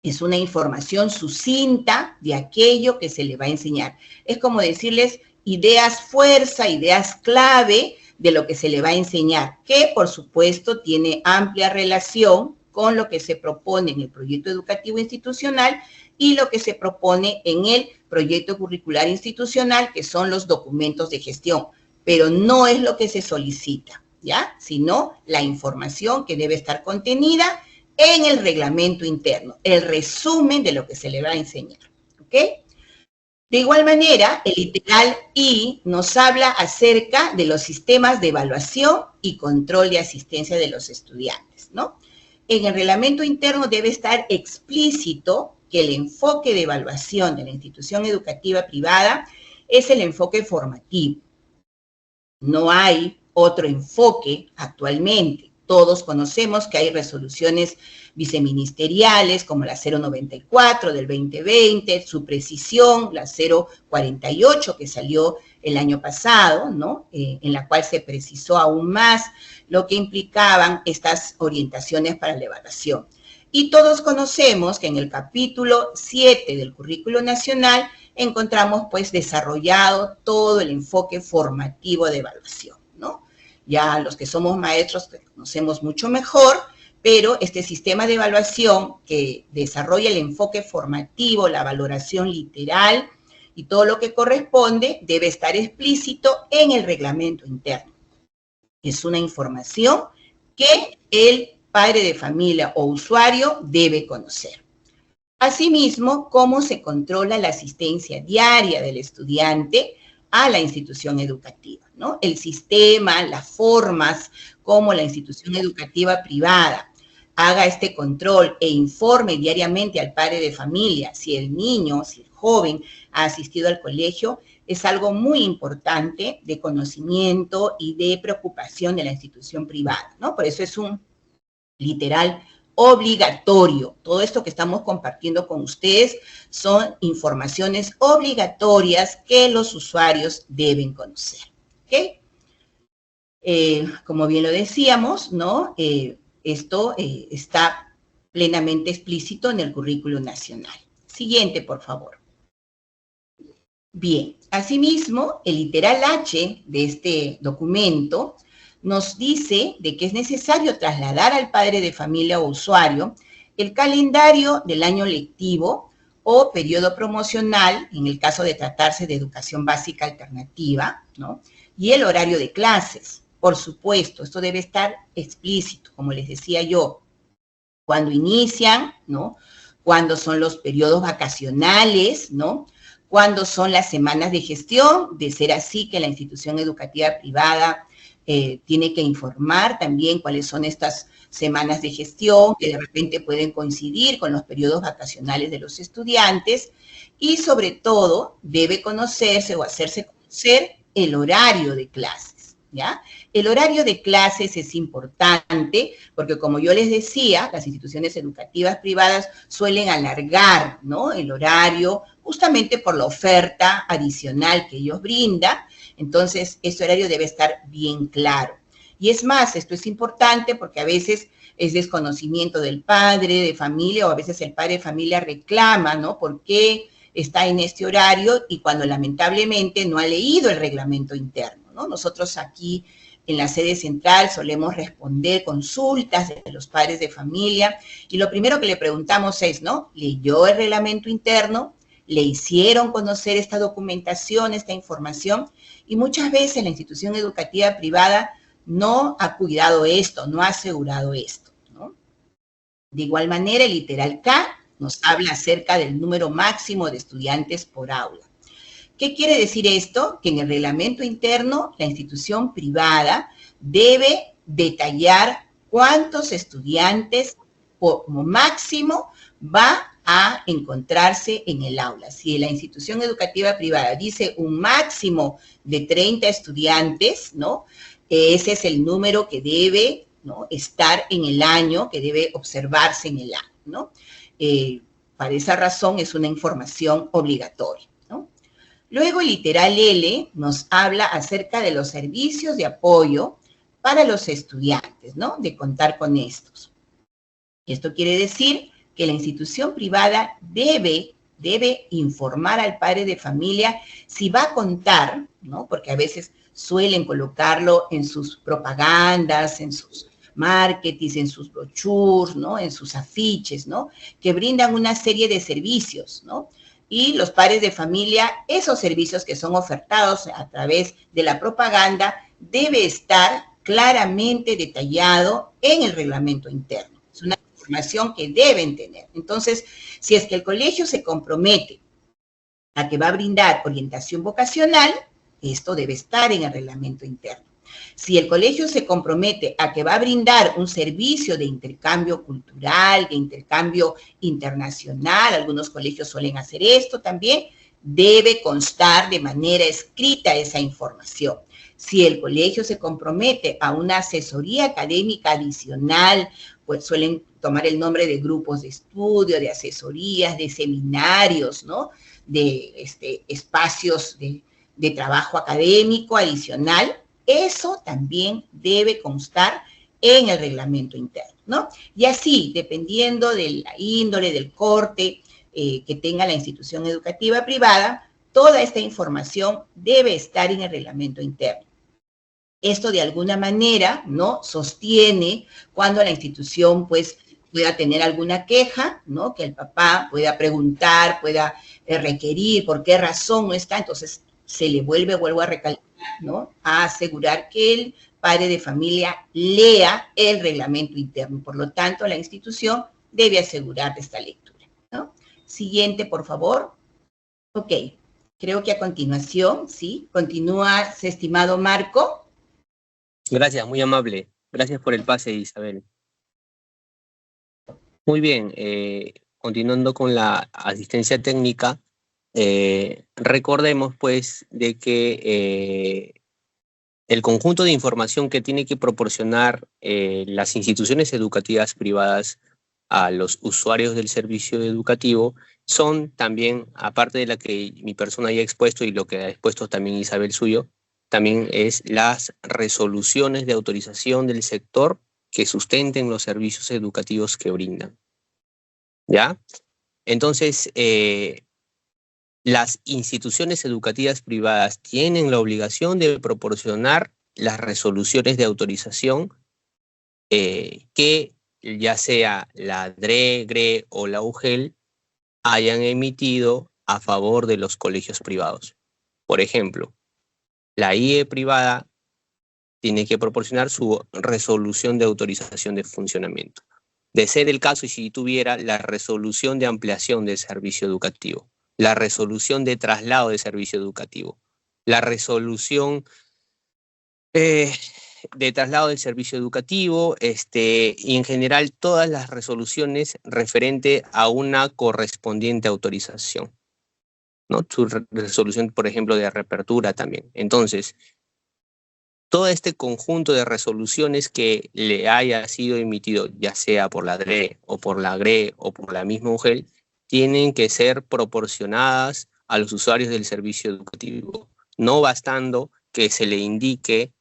es una información sucinta de aquello que se le va a enseñar. Es como decirles ideas fuerza, ideas clave de lo que se le va a enseñar, que por supuesto tiene amplia relación con lo que se propone en el proyecto educativo institucional y lo que se propone en el proyecto curricular institucional, que son los documentos de gestión, pero no es lo que se solicita, ¿ya? Sino la información que debe estar contenida en el reglamento interno, el resumen de lo que se le va a enseñar, ¿ok? De igual manera, el literal I nos habla acerca de los sistemas de evaluación y control de asistencia de los estudiantes, ¿no? En el reglamento interno debe estar explícito que el enfoque de evaluación de la institución educativa privada es el enfoque formativo. No hay otro enfoque actualmente. Todos conocemos que hay resoluciones viceministeriales como la 094 del 2020, su precisión, la 048 que salió el año pasado, ¿no? En la cual se precisó aún más lo que implicaban estas orientaciones para la evaluación. Y todos conocemos que en el capítulo 7 del Currículo Nacional encontramos pues desarrollado todo el enfoque formativo de evaluación, ¿no? Ya los que somos maestros conocemos mucho mejor, pero este sistema de evaluación que desarrolla el enfoque formativo, la valoración literal y todo lo que corresponde debe estar explícito en el reglamento interno. Es una información que el padre de familia o usuario debe conocer. Asimismo, cómo se controla la asistencia diaria del estudiante a la institución educativa, ¿no? El sistema, las formas, cómo la institución educativa privada haga este control e informe diariamente al padre de familia si el niño, si el joven ha asistido al colegio, es algo muy importante de conocimiento y de preocupación de la institución privada, ¿no? Por eso es un literal obligatorio. Todo esto que estamos compartiendo con ustedes son informaciones obligatorias que los usuarios deben conocer, ¿ok? Como bien lo decíamos, ¿no? Esto está plenamente explícito en el currículo nacional. Siguiente, por favor. Bien, asimismo, el literal H de este documento nos dice de que es necesario trasladar al padre de familia o usuario el calendario del año lectivo o periodo promocional, en el caso de tratarse de educación básica alternativa, ¿no? Y el horario de clases. Por supuesto, esto debe estar explícito, como les decía yo, cuando inician, ¿no? Cuándo son los periodos vacacionales, ¿no? Cuándo son las semanas de gestión, de ser así que la institución educativa privada tiene que informar también cuáles son estas semanas de gestión que de repente pueden coincidir con los periodos vacacionales de los estudiantes y sobre todo debe conocerse o hacerse conocer el horario de clases, ¿ya? El horario de clases es importante porque, como yo les decía, las instituciones educativas privadas suelen alargar, ¿no? El horario justamente por la oferta adicional que ellos brindan. Entonces, ese horario debe estar bien claro. Y es más, esto es importante porque a veces es desconocimiento del padre de familia o a veces el padre de familia reclama, ¿no? ¿Por qué está en este horario? Y cuando lamentablemente no ha leído el reglamento interno, ¿no? Nosotros aquí en la sede central solemos responder consultas de los padres de familia y lo primero que le preguntamos es, ¿no? ¿Leyó el reglamento interno? ¿Le hicieron conocer esta documentación, esta información? Y muchas veces la institución educativa privada no ha cuidado esto, no ha asegurado esto, ¿no? De igual manera, el literal K nos habla acerca del número máximo de estudiantes por aula. ¿Qué quiere decir esto? Que en el reglamento interno la institución privada debe detallar cuántos estudiantes como máximo va a encontrarse en el aula. Si la institución educativa privada dice un máximo de 30 estudiantes, ¿no? Ese es el número que debe, ¿no?, estar en el año, que debe observarse en el año, ¿no? Para esa razón es una información obligatoria, ¿no? Luego el literal L nos habla acerca de los servicios de apoyo para los estudiantes, ¿no? De contar con estos. Esto quiere decir que la institución privada debe informar al padre de familia si va a contar, ¿no? Porque a veces suelen colocarlo en sus propagandas, en sus marketings, en sus brochures, ¿no? En sus afiches, ¿no? Que brindan una serie de servicios, ¿no? Y los padres de familia, esos servicios que son ofertados a través de la propaganda, debe estar claramente detallado en el reglamento interno. Es una información que deben tener. Entonces, si es que el colegio se compromete a que va a brindar orientación vocacional, esto debe estar en el reglamento interno. Si el colegio se compromete a que va a brindar un servicio de intercambio cultural, de intercambio internacional, algunos colegios suelen hacer esto también, debe constar de manera escrita esa información. Si el colegio se compromete a una asesoría académica adicional, pues suelen tomar el nombre de grupos de estudio, de asesorías, de seminarios, ¿no? De espacios de trabajo académico adicional, eso también debe constar en el reglamento interno, ¿no? Y así, dependiendo de la índole, del corte que tenga la institución educativa privada, toda esta información debe estar en el reglamento interno. Esto de alguna manera, ¿no?, sostiene cuando la institución, pues, pueda tener alguna queja, ¿no?, que el papá pueda preguntar, pueda requerir por qué razón no está. Entonces, se le vuelvo a recalcar, ¿no?, a asegurar que el padre de familia lea el reglamento interno. Por lo tanto, la institución debe asegurar esta lectura, ¿no? Siguiente, por favor. Ok, creo que a continuación, ¿sí? Continúa, estimado Marco. Gracias, muy amable. Gracias por el pase, Isabel. Muy bien, continuando con la asistencia técnica, recordemos pues de que el conjunto de información que tiene que proporcionar las instituciones educativas privadas a los usuarios del servicio educativo son también, aparte de la que mi persona ya ha expuesto y lo que ha expuesto también Isabel suyo, también es las resoluciones de autorización del sector que sustenten los servicios educativos que brindan. ¿Ya? Entonces, las instituciones educativas privadas tienen la obligación de proporcionar las resoluciones de autorización que ya sea la DRE, GRE o la UGEL hayan emitido a favor de los colegios privados. Por ejemplo, la IE privada tiene que proporcionar su resolución de autorización de funcionamiento. De ser el caso, y si tuviera la resolución de ampliación del servicio educativo, la resolución de traslado de servicio educativo, la resolución de traslado del servicio educativo, y en general todas las resoluciones referente a una correspondiente autorización, ¿no? Su resolución, por ejemplo, de reapertura también. Entonces, todo este conjunto de resoluciones que le haya sido emitido, ya sea por la DRE o por la GRE o por la misma UGEL, tienen que ser proporcionadas a los usuarios del servicio educativo, no bastando que se le indique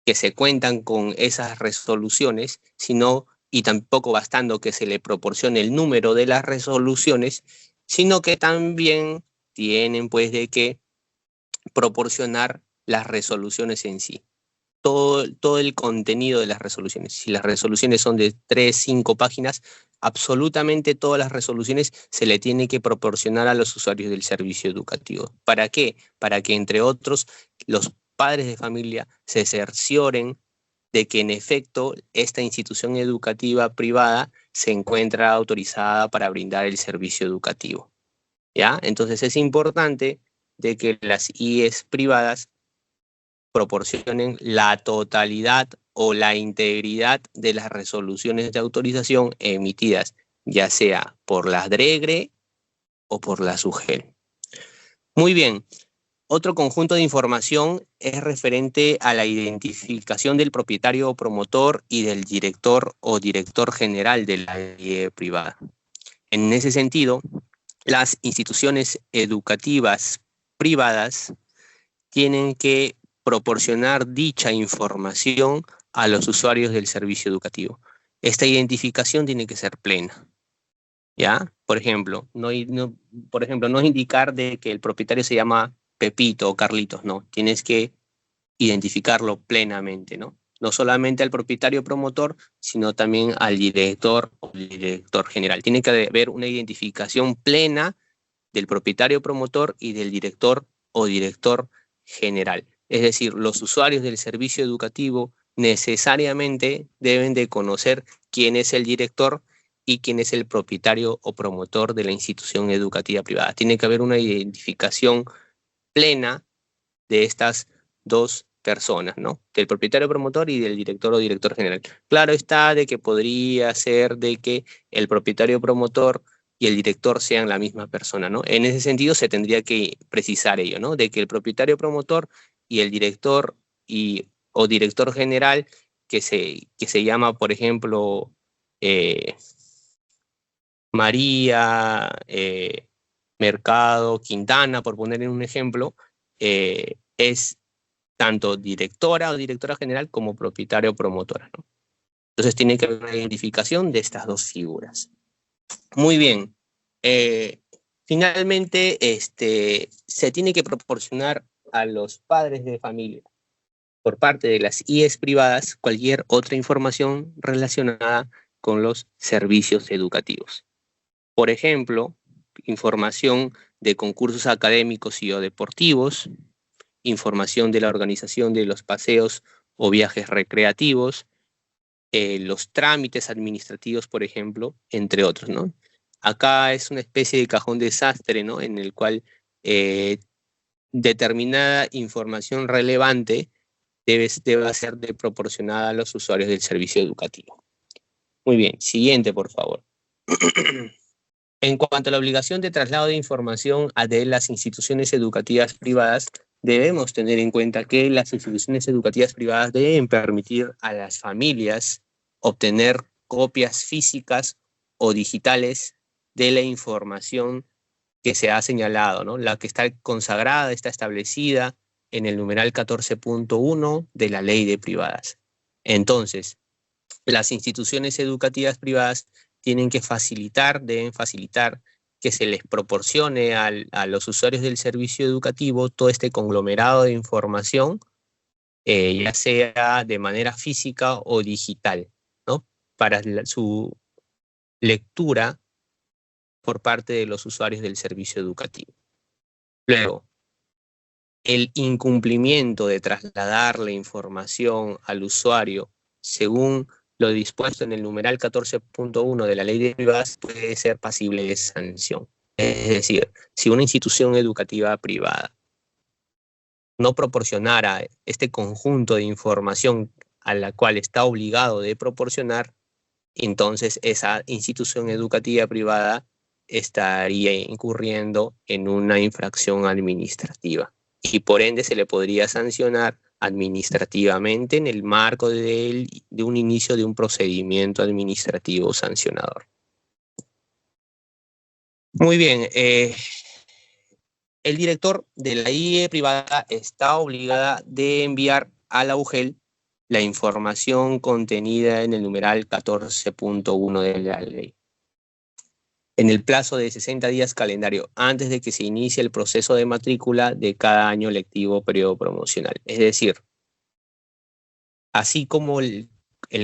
que se cuentan con esas resoluciones, sino, y tampoco bastando que se le proporcione el número de las resoluciones, sino que también tienen pues de que proporcionar las resoluciones en sí. Todo el contenido de las resoluciones. Si las resoluciones son de 3, 5 páginas, absolutamente todas las resoluciones se le tiene que proporcionar a los usuarios del servicio educativo. ¿Para qué? Para que, entre otros, los padres de familia se cercioren de que, en efecto, esta institución educativa privada se encuentra autorizada para brindar el servicio educativo. ¿Ya? Entonces es importante de que las IES privadas proporcionen la totalidad o la integridad de las resoluciones de autorización emitidas ya sea por las DREGRE o por la SUGEL. Muy bien. Otro conjunto de información es referente a la identificación del propietario o promotor y del director o director general de la IE privada. En ese sentido, las instituciones educativas privadas tienen que proporcionar dicha información a los usuarios del servicio educativo. Esta identificación tiene que ser plena, ¿ya? Por ejemplo, no indicar de que el propietario se llama Pepito o Carlitos, no. Tienes que identificarlo plenamente, ¿no? No solamente al propietario promotor, sino también al director o director general. Tiene que haber una identificación plena del propietario promotor y del director o director general. Es decir, los usuarios del servicio educativo necesariamente deben de conocer quién es el director y quién es el propietario o promotor de la institución educativa privada. Tiene que haber una identificación plena de estas dos personas, ¿no? Del propietario promotor y del director o director general. Claro está de que podría ser de que el propietario promotor y el director sean la misma persona, ¿no? En ese sentido se tendría que precisar ello, ¿no? De que el propietario promotor y el director o director general que se llama, por ejemplo, María, Mercado, Quintana, por poner un ejemplo, es tanto directora o directora general como propietaria o promotora, ¿no? Entonces tiene que haber una identificación de estas dos figuras. Muy bien. Finalmente, se tiene que proporcionar a los padres de familia, por parte de las IES privadas, cualquier otra información relacionada con los servicios educativos. Por ejemplo, información de concursos académicos y o deportivos, información de la organización de los paseos o viajes recreativos, los trámites administrativos, por ejemplo, entre otros, ¿no? Acá es una especie de cajón desastre, ¿no? En el cual determinada información relevante debe ser proporcionada a los usuarios del servicio educativo. Muy bien, siguiente, por favor. En cuanto a la obligación de traslado de información de las instituciones educativas privadas, debemos tener en cuenta que las instituciones educativas privadas deben permitir a las familias obtener copias físicas o digitales de la información que se ha señalado, ¿no? La que está consagrada, está establecida en el numeral 14.1 de la Ley de Privadas. Entonces, las instituciones educativas privadas deben facilitar que se les proporcione a los usuarios del servicio educativo todo este conglomerado de información, ya sea de manera física o digital, ¿no? Para su lectura por parte de los usuarios del servicio educativo. Luego, el incumplimiento de trasladar la información al usuario según lo dispuesto en el numeral 14.1 de la Ley de Privadas puede ser pasible de sanción. Es decir, si una institución educativa privada no proporcionara este conjunto de información a la cual está obligado de proporcionar, entonces esa institución educativa privada estaría incurriendo en una infracción administrativa y por ende se le podría sancionar administrativamente en el marco de un inicio de un procedimiento administrativo sancionador. Muy bien, el director de la IE privada está obligada de enviar a la UGEL la información contenida en el numeral 14.1 de la ley, en el plazo de 60 días calendario, antes de que se inicie el proceso de matrícula de cada año lectivo periodo promocional. Es decir, así como el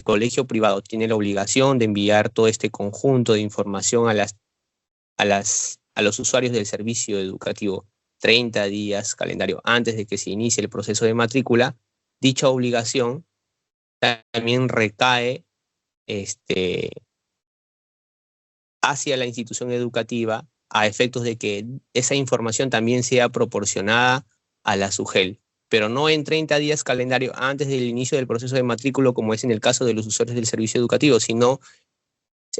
colegio privado tiene la obligación de enviar todo este conjunto de información a los usuarios del servicio educativo 30 días calendario antes de que se inicie el proceso de matrícula, dicha obligación también recae hacia la institución educativa a efectos de que esa información también sea proporcionada a la SUGEL, pero no en 30 días calendario antes del inicio del proceso de matrícula como es en el caso de los usuarios del servicio educativo, sino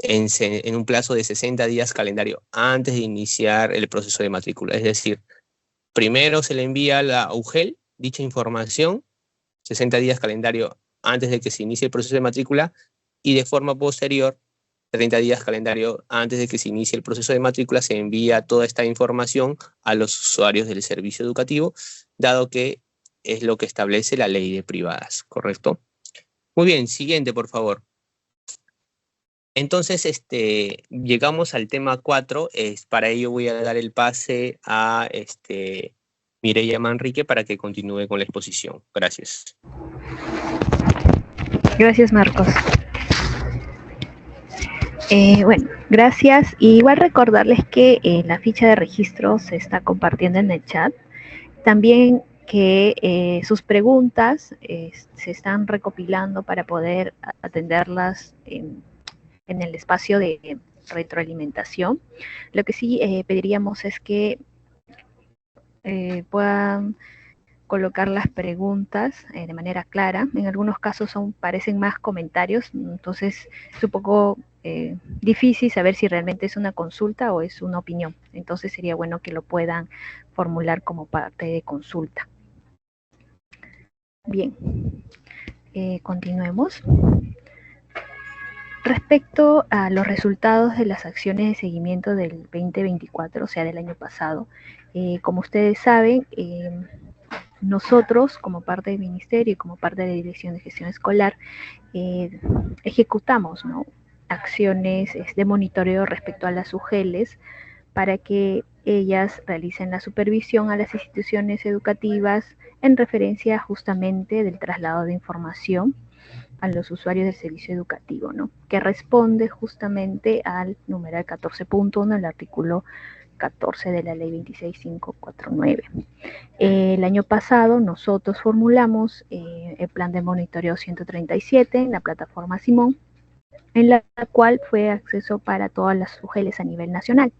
en un plazo de 60 días calendario antes de iniciar el proceso de matrícula. Es decir, primero se le envía a la UGEL dicha información, 60 días calendario antes de que se inicie el proceso de matrícula, y de forma posterior, 30 días calendario antes de que se inicie el proceso de matrícula, se envía toda esta información a los usuarios del servicio educativo, dado que es lo que establece la ley de privadas, ¿correcto? Muy bien, siguiente, por favor. Entonces, llegamos al tema 4. Para ello voy a dar el pase a Mireya Manrique para que continúe con la exposición. Gracias. Gracias, Marcos. Bueno, gracias. Y igual recordarles que la ficha de registro se está compartiendo en el chat. También que sus preguntas se están recopilando para poder atenderlas en el espacio de retroalimentación. Lo que sí pediríamos es que puedan colocar las preguntas de manera clara. En algunos casos parecen más comentarios, entonces es un poco difícil saber si realmente es una consulta o es una opinión. Entonces sería bueno que lo puedan formular como parte de consulta. Bien, continuemos. Respecto a los resultados de las acciones de seguimiento del 2024, o sea, del año pasado, como ustedes saben, nosotros, como parte del Ministerio y como parte de la Dirección de Gestión Escolar, ejecutamos, ¿no?, acciones de monitoreo respecto a las UGELes para que ellas realicen la supervisión a las instituciones educativas en referencia justamente del traslado de información a los usuarios del servicio educativo, ¿no?, que responde justamente al numeral 14.1 del artículo 14 de la ley 26549. El año pasado nosotros formulamos el plan de monitoreo 137 en la plataforma Simón, en la cual fue acceso para todas las UGELes a nivel nacional.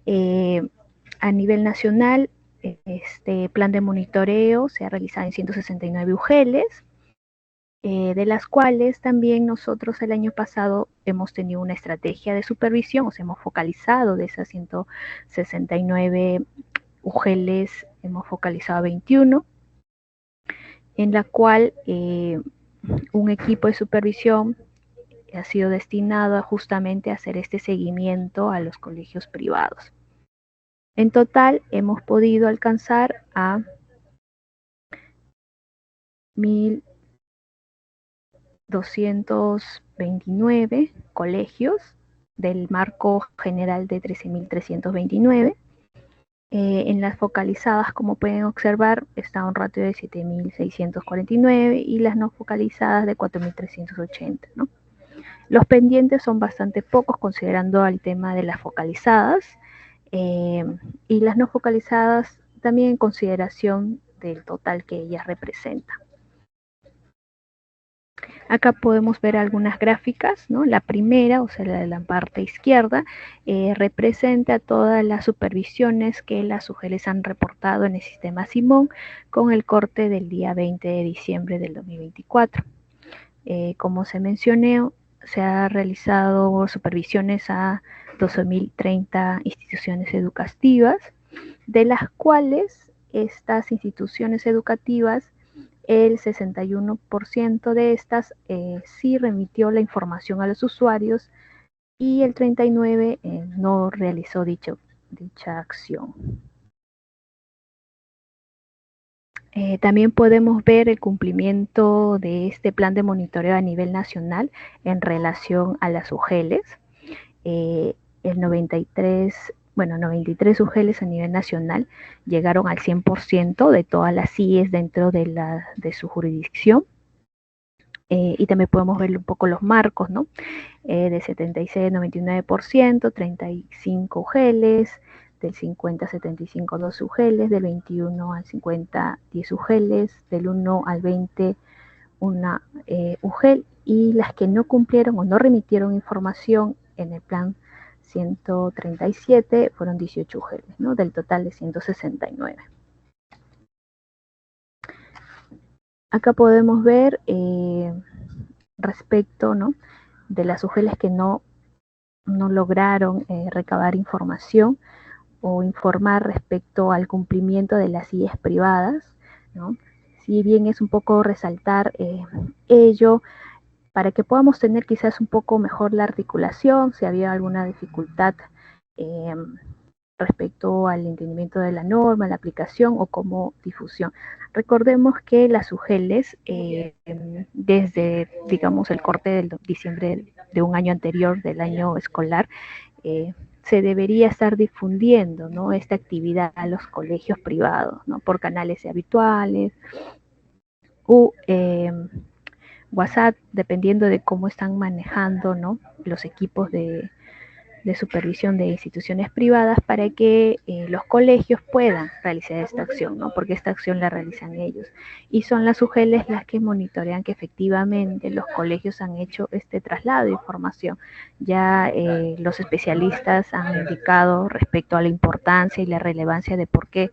A nivel nacional, este plan de monitoreo se ha realizado en 169 UGELes, de las cuales también nosotros el año pasado hemos tenido una estrategia de supervisión, o sea, hemos focalizado de esas 169 UGELes, hemos focalizado a 21, en la cual un equipo de supervisión ha sido destinado justamente a hacer este seguimiento a los colegios privados. En total hemos podido alcanzar a 1.229 colegios del marco general de 13.329. En las focalizadas, como pueden observar, está un ratio de 7.649 y las no focalizadas de 4.380, ¿no? Los pendientes son bastante pocos considerando el tema de las focalizadas, y las no focalizadas también en consideración del total que ellas representan. Acá podemos ver algunas gráficas, ¿no? La primera, o sea, la de la parte izquierda, representa todas las supervisiones que las UGELes han reportado en el sistema Simón con el corte del día 20 de diciembre del 2024. Como se mencionó, se ha realizado supervisiones a 12.030 instituciones educativas, de las cuales estas instituciones educativas, el 61% de estas sí remitió la información a los usuarios y el 39% no realizó dicha acción. También podemos ver el cumplimiento de este plan de monitoreo a nivel nacional en relación a las UGELes. El 93 UGELes a nivel nacional llegaron al 100% de todas las CIEs dentro de su jurisdicción. Y también podemos ver un poco los marcos, ¿no? De 76 al 99%, 35 UGELes, del 50 al 75 2 UGELes, del 21 al 50 10 UGELes, del 1 al 20 una UGEL, y las que no cumplieron o no remitieron información en el plan 137 fueron 18 UGELes, ¿no?, del total de 169. Acá podemos ver respecto, ¿no?, de las UGELes que no no lograron recabar información o informar respecto al cumplimiento de las IES privadas, ¿no? Si bien es un poco resaltar ello, para que podamos tener quizás un poco mejor la articulación, si había alguna dificultad respecto al entendimiento de la norma, la aplicación o como difusión. Recordemos que las UGELes, desde, digamos, el corte del diciembre de un año anterior, del año escolar, se debería estar difundiendo, ¿no?, esta actividad a los colegios privados, ¿no?, por canales habituales o WhatsApp, dependiendo de cómo están manejando, ¿no?, los equipos de supervisión de instituciones privadas, para que los colegios puedan realizar esta acción, ¿no?, porque esta acción la realizan ellos. Y son las UGELes las que monitorean que efectivamente los colegios han hecho este traslado de información. Ya los especialistas han indicado respecto a la importancia y la relevancia de por qué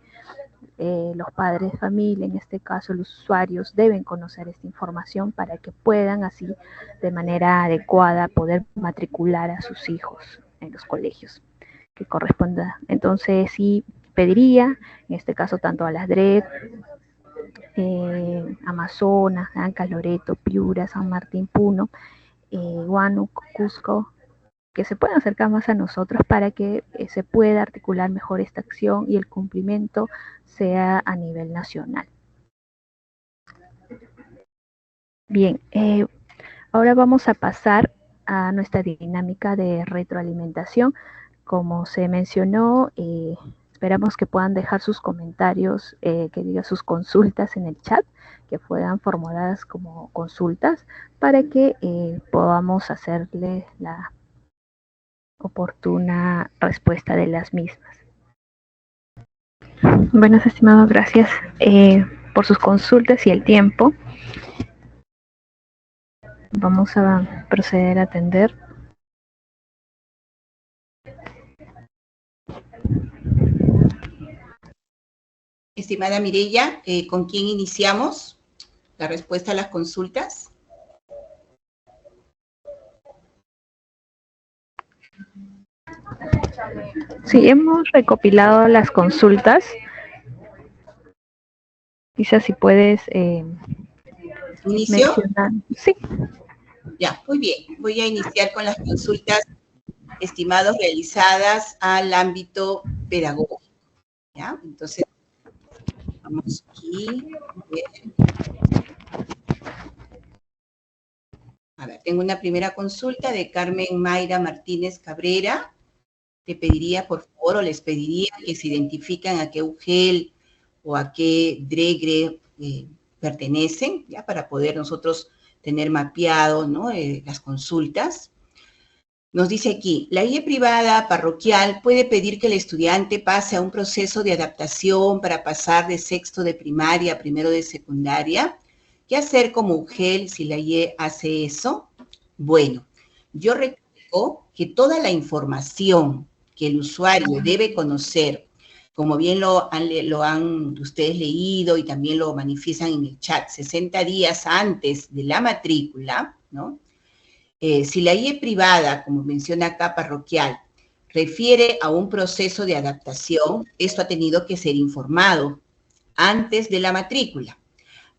los padres de familia, en este caso los usuarios, deben conocer esta información para que puedan así de manera adecuada poder matricular a sus hijos en los colegios que corresponda. Entonces sí pediría, en este caso tanto a las DRED, Amazonas, Anca, Loreto, Piura, San Martín, Puno, Huánuco, Cusco, que se puedan acercar más a nosotros para que se pueda articular mejor esta acción y el cumplimiento sea a nivel nacional. Bien, ahora vamos a pasar a nuestra dinámica de retroalimentación. Como se mencionó, esperamos que puedan dejar sus comentarios, que digan sus consultas en el chat, que puedan formuladas como consultas, para que podamos hacerle la oportuna respuesta de las mismas. Bueno, estimados, gracias por sus consultas y el tiempo. Vamos a proceder a atender. Estimada Mireya, ¿con quién iniciamos la respuesta a las consultas? Sí, hemos recopilado las consultas. Quizás si puedes ¿Inicio? mencionar. Sí. Ya, muy bien. Voy a iniciar con las consultas, estimados, realizadas al ámbito pedagógico. ¿Ya? Entonces, vamos aquí. A ver, tengo una primera consulta de Carmen Mayra Martínez Cabrera. Te pediría, por favor, o les pediría que se identifican a qué UGEL o a qué DREGRE pertenecen, ya, para poder nosotros tener mapeado, ¿no?, las consultas. Nos dice aquí, la IE privada parroquial puede pedir que el estudiante pase a un proceso de adaptación para pasar de sexto de primaria a primero de secundaria. ¿Qué hacer como UGEL si la IE hace eso? Bueno, yo recuerdo que toda la información que el usuario debe conocer, como bien lo han ustedes leído y también lo manifiestan en el chat, 60 días antes de la matrícula, ¿no? Si la IE privada, como menciona acá, parroquial, refiere a un proceso de adaptación, esto ha tenido que ser informado antes de la matrícula.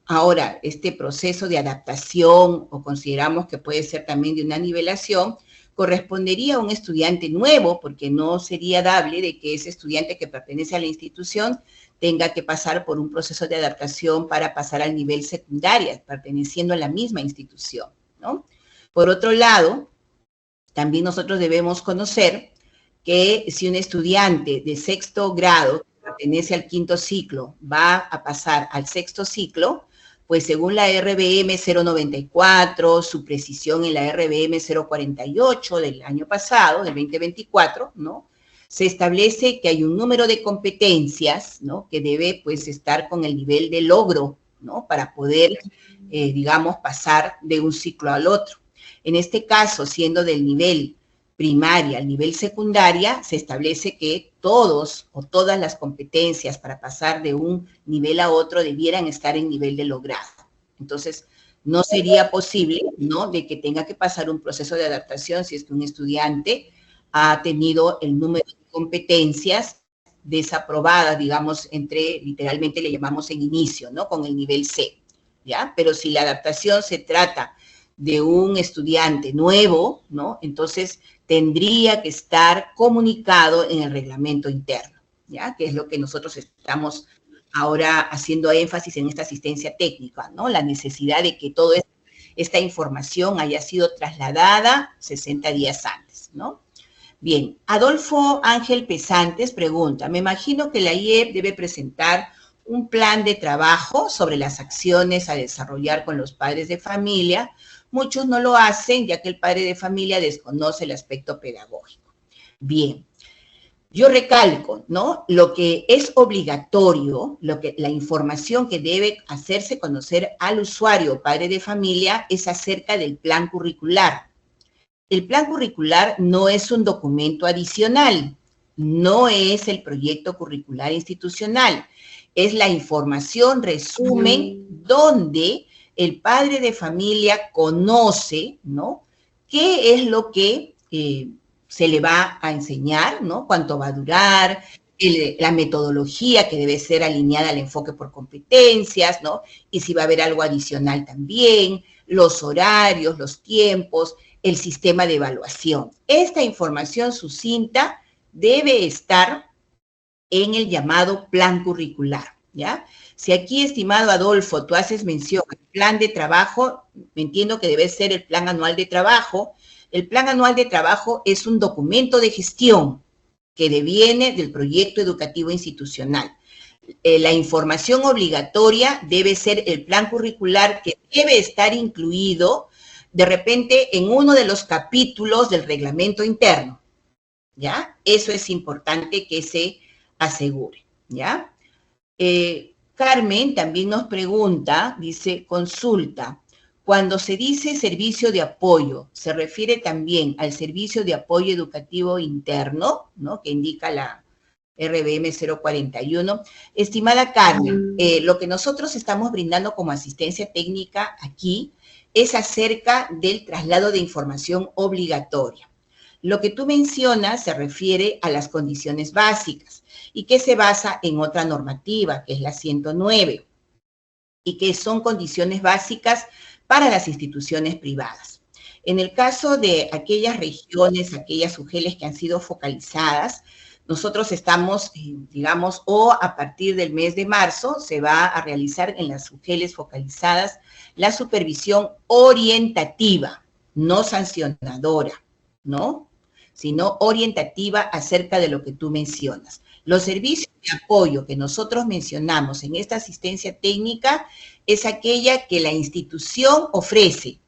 Ahora, este proceso de adaptación, o consideramos que puede ser también de una nivelación, correspondería a un estudiante nuevo, porque no sería dable de que ese estudiante que pertenece a la institución tenga que pasar por un proceso de adaptación para pasar al nivel secundaria, perteneciendo a la misma institución, ¿no? Por otro lado, también nosotros debemos conocer que si un estudiante de sexto grado que pertenece al quinto ciclo va a pasar al sexto ciclo, pues según la RBM 094, su precisión en la RBM 048 del año pasado, del 2024, ¿no?, se establece que hay un número de competencias, ¿no?, que debe, pues, estar con el nivel de logro, ¿no?, para poder, digamos, pasar de un ciclo al otro. En este caso, siendo del nivel primaria al nivel secundaria, se establece que todos o todas las competencias para pasar de un nivel a otro debieran estar en nivel de logrado. Entonces, no sería posible, ¿no?, de que tenga que pasar un proceso de adaptación si es que un estudiante ha tenido el número de competencias desaprobadas, digamos, literalmente le llamamos en inicio, ¿no? Con el nivel C, ¿ya? Pero si la adaptación se trata de un estudiante nuevo, ¿no? Entonces tendría que estar comunicado en el reglamento interno, ¿ya? Que es lo que nosotros estamos ahora haciendo énfasis en esta asistencia técnica, ¿no? La necesidad de que toda esta información haya sido trasladada 60 días antes, ¿no? Bien, Adolfo Ángel Pesantes pregunta, me imagino que la IEP debe presentar un plan de trabajo sobre las acciones a desarrollar con los padres de familia. Muchos no lo hacen, ya que el padre de familia desconoce el aspecto pedagógico. Bien, yo recalco, ¿no? Lo que es obligatorio, la información que debe hacerse conocer al usuario, padre de familia, es acerca del plan curricular. El plan curricular no es un documento adicional, no es el proyecto curricular institucional, es la información resumen donde el padre de familia conoce, ¿no? ¿Qué es lo que se le va a enseñar, ¿no? Cuánto va a durar, la metodología que debe ser alineada al enfoque por competencias, ¿no? Y si va a haber algo adicional también, los horarios, los tiempos, el sistema de evaluación. Esta información sucinta debe estar en el llamado plan curricular, ¿ya? Si aquí, estimado Adolfo, tú haces mención al plan de trabajo, me entiendo que debe ser el plan anual de trabajo. El plan anual de trabajo es un documento de gestión que deviene del proyecto educativo institucional. La información obligatoria debe ser el plan curricular que debe estar incluido de repente en uno de los capítulos del reglamento interno, ¿ya? Eso es importante que se asegure, ¿ya? Carmen también nos pregunta, dice, consulta, cuando se dice servicio de apoyo, ¿se refiere también al servicio de apoyo educativo interno, ¿no? Que indica la RBM 041. Estimada Carmen, lo que nosotros estamos brindando como asistencia técnica aquí es acerca del traslado de información obligatoria. Lo que tú mencionas se refiere a las condiciones básicas y que se basa en otra normativa, que es la 109, y que son condiciones básicas para las instituciones privadas. En el caso de aquellas regiones, aquellas UGELes que han sido focalizadas, nosotros estamos, digamos, o a partir del mes de marzo se va a realizar en las UGELes focalizadas la supervisión orientativa, no sancionadora, ¿no? Sino orientativa acerca de lo que tú mencionas. Los servicios de apoyo que nosotros mencionamos en esta asistencia técnica es aquella que la institución ofrece.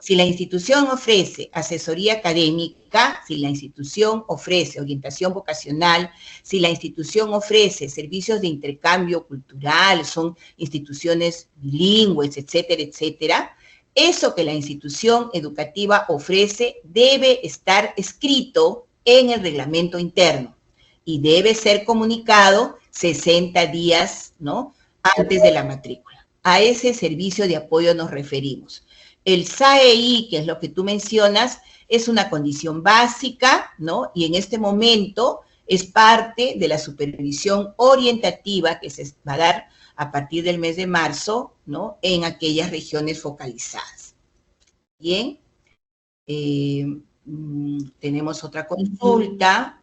Si la institución ofrece asesoría académica, si la institución ofrece orientación vocacional, si la institución ofrece servicios de intercambio cultural, son instituciones bilingües, etcétera, etcétera, eso que la institución educativa ofrece debe estar escrito en el reglamento interno y debe ser comunicado 60 días, ¿no?, antes de la matrícula. A ese servicio de apoyo nos referimos. El SAEI, que es lo que tú mencionas, es una condición básica, ¿no? Y en este momento es parte de la supervisión orientativa que se va a dar a partir del mes de marzo, ¿no?, en aquellas regiones focalizadas. Bien. Tenemos otra consulta.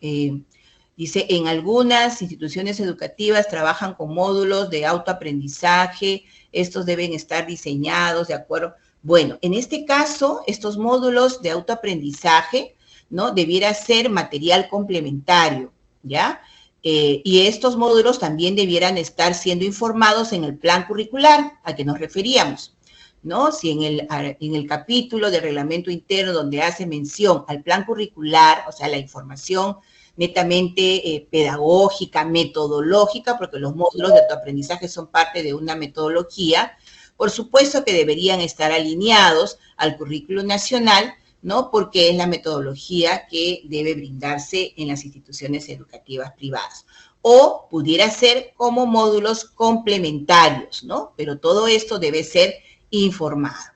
Dice, en algunas instituciones educativas trabajan con módulos de autoaprendizaje, estos deben estar diseñados de acuerdo. Bueno, en este caso, estos módulos de autoaprendizaje, ¿no?, debiera ser material complementario, ¿ya? Y estos módulos también debieran estar siendo informados en el plan curricular a que nos referíamos, ¿no? Si en el capítulo del reglamento interno donde hace mención al plan curricular, o sea, la información netamente pedagógica, metodológica, porque los módulos de autoaprendizaje son parte de una metodología, por supuesto que deberían estar alineados al currículo nacional, ¿no?, porque es la metodología que debe brindarse en las instituciones educativas privadas. O pudiera ser como módulos complementarios, ¿no? Pero todo esto debe ser informado,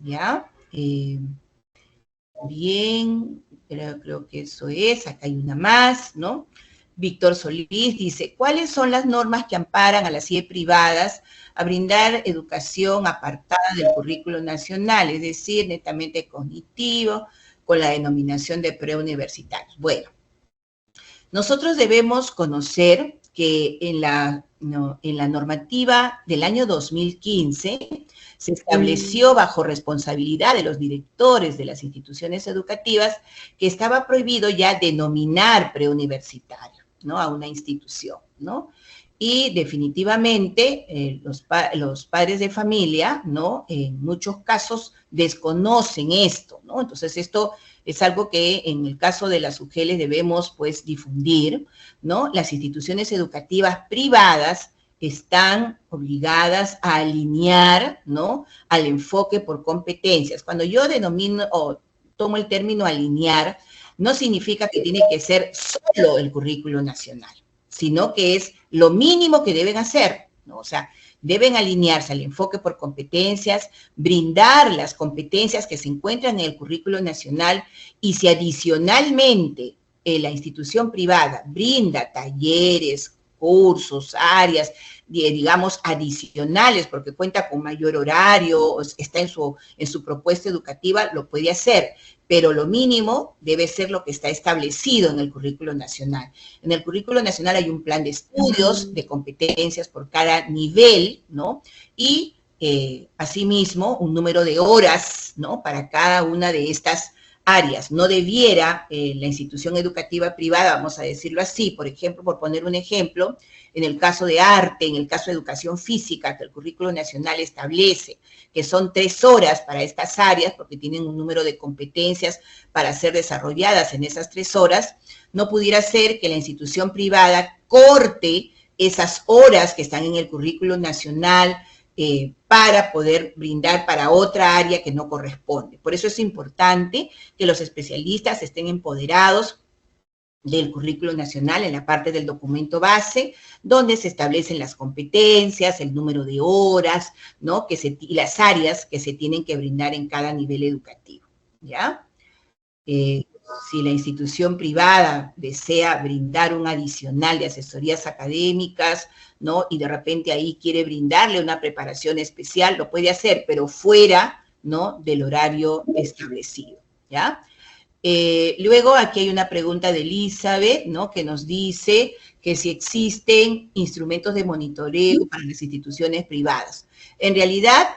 ¿ya? Bien, pero creo que eso es, acá hay una más, ¿no? Víctor Solís dice, ¿cuáles son las normas que amparan a las CIE privadas a brindar educación apartada del currículo nacional, es decir, netamente cognitivo, con la denominación de preuniversitarios? Bueno, nosotros debemos conocer que en la normativa del año 2015 se estableció bajo responsabilidad de los directores de las instituciones educativas que estaba prohibido ya denominar preuniversitario, ¿no?, a una institución, ¿no? Y definitivamente los padres de familia, ¿no?, en muchos casos desconocen esto, ¿no? Entonces esto es algo que en el caso de las UGELes debemos, pues, difundir, ¿no? Las instituciones educativas privadas están obligadas a alinear, ¿no?, al enfoque por competencias. Cuando yo denomino o tomo el término alinear, no significa que tiene que ser solo el currículo nacional, sino que es lo mínimo que deben hacer, ¿no? O sea, deben alinearse al enfoque por competencias, brindar las competencias que se encuentran en el currículo nacional, y si adicionalmente la institución privada brinda talleres, cursos, áreas, digamos, adicionales, porque cuenta con mayor horario, está en su propuesta educativa, lo puede hacer, pero lo mínimo debe ser lo que está establecido en el currículo nacional. En el currículo nacional hay un plan de estudios, de competencias por cada nivel, ¿no? Y asimismo un número de horas, ¿no?, para cada una de estas áreas. No debiera la institución educativa privada, vamos a decirlo así, por ejemplo, por poner un ejemplo, en el caso de arte, en el caso de educación física, que el currículo nacional establece que son 3 horas para estas áreas, porque tienen un número de competencias para ser desarrolladas en esas 3 horas, no pudiera ser que la institución privada corte esas horas que están en el currículo nacional para poder brindar para otra área que no corresponde. Por eso es importante que los especialistas estén empoderados del currículo nacional en la parte del documento base, donde se establecen las competencias, el número de horas, ¿no?, y las áreas que se tienen que brindar en cada nivel educativo, ¿ya? Si la institución privada desea brindar un adicional de asesorías académicas, ¿no?, y de repente ahí quiere brindarle una preparación especial, lo puede hacer, pero fuera, ¿no?, del horario establecido, ¿ya? Luego aquí hay una pregunta de Elizabeth, ¿no?, que nos dice que si existen instrumentos de monitoreo para las instituciones privadas. En realidad,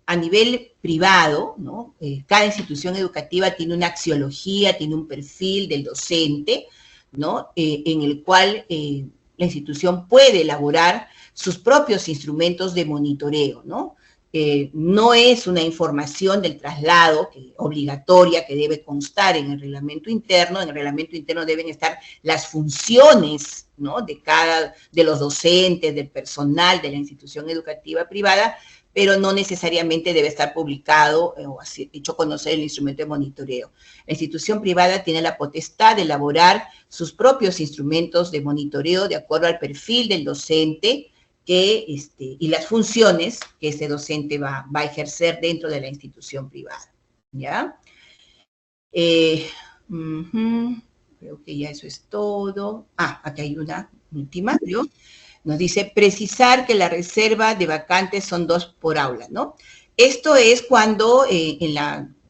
a nivel privado, ¿no?, cada institución educativa tiene una axiología, tiene un perfil del docente, ¿no?, en el cual la institución puede elaborar sus propios instrumentos de monitoreo, ¿no? No es una información del traslado obligatoria que debe constar en el reglamento interno. En el reglamento interno deben estar las funciones, ¿no?, de los docentes, del personal de la institución educativa privada, pero no necesariamente debe estar publicado o hecho conocer el instrumento de monitoreo. La institución privada tiene la potestad de elaborar sus propios instrumentos de monitoreo de acuerdo al perfil del docente y las funciones que ese docente va a ejercer dentro de la institución privada, ¿ya? Creo que ya eso es todo. Aquí hay una última, ¿no? Nos dice, precisar que la reserva de vacantes son 2 por aula, ¿no? Esto es cuando en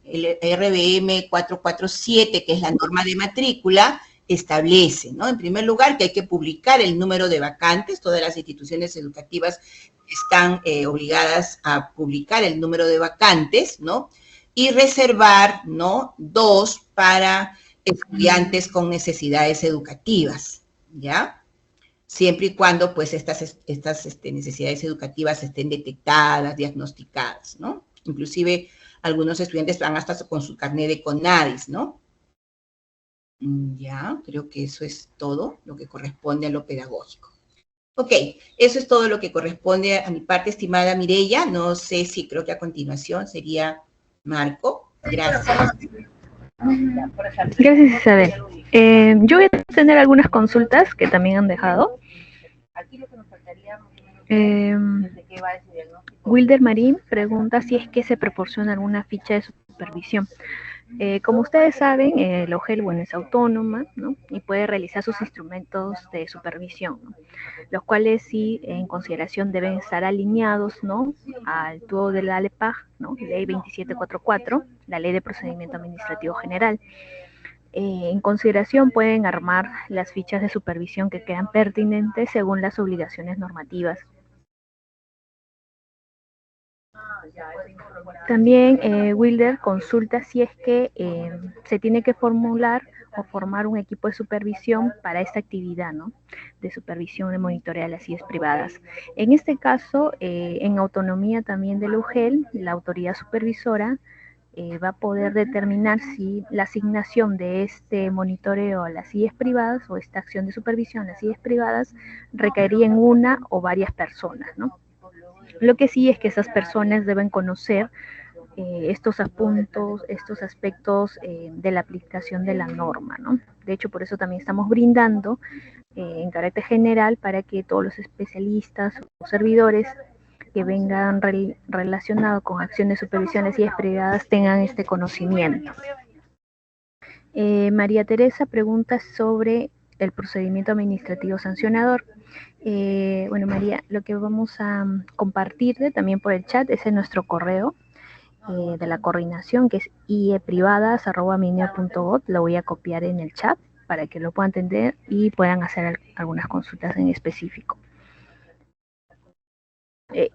el RBM 447, que es la norma de matrícula, establece, ¿no?, en primer lugar, que hay que publicar el número de vacantes. Todas las instituciones educativas están obligadas a publicar el número de vacantes, ¿no?, y reservar, ¿no?, 2 para estudiantes con necesidades educativas, ¿ya? Siempre y cuando, pues, estas necesidades educativas estén detectadas, diagnosticadas, ¿no? Inclusive, algunos estudiantes van hasta con su carnet de CONADIS, ¿no? Ya, creo que eso es todo lo que corresponde a lo pedagógico. Ok, eso es todo lo que corresponde a mi parte, estimada Mireya. No sé si creo que a continuación sería Marco. Gracias. Gracias, Isabel. Yo voy a tener algunas consultas que también han dejado. Wilder Marín pregunta si es que se proporciona alguna ficha de supervisión. Como ustedes saben, la UGEL, bueno, es autónoma, ¿no? Y puede realizar sus instrumentos de supervisión, ¿no? Los cuales sí, en consideración, deben estar alineados, ¿no? Al todo de la LEPAG, ¿no? Ley 2744, la Ley de Procedimiento Administrativo General. En consideración pueden armar las fichas de supervisión que quedan pertinentes según las obligaciones normativas. También Wilder consulta si es que se tiene que formular o formar un equipo de supervisión para esta actividad, ¿no? De supervisión de monitoreo de las IES privadas. En este caso, en autonomía también del UGEL, la autoridad supervisora va a poder determinar si la asignación de este monitoreo a las IES privadas o esta acción de supervisión a las IES privadas recaería en una o varias personas, ¿no? Lo que sí es que esas personas deben conocer estos apuntos, estos aspectos de la aplicación de la norma, ¿no? De hecho, por eso también estamos brindando en carácter general para que todos los especialistas o servidores que vengan relacionados con acciones de supervisión y privadas tengan este conocimiento. María Teresa pregunta sobre el procedimiento administrativo sancionador. Bueno, María, lo que vamos a compartirte también por el chat es en nuestro correo de la coordinación, que es ieprivadas@mineo.gov. Lo voy a copiar en el chat para que lo puedan entender y puedan hacer algunas consultas en específico.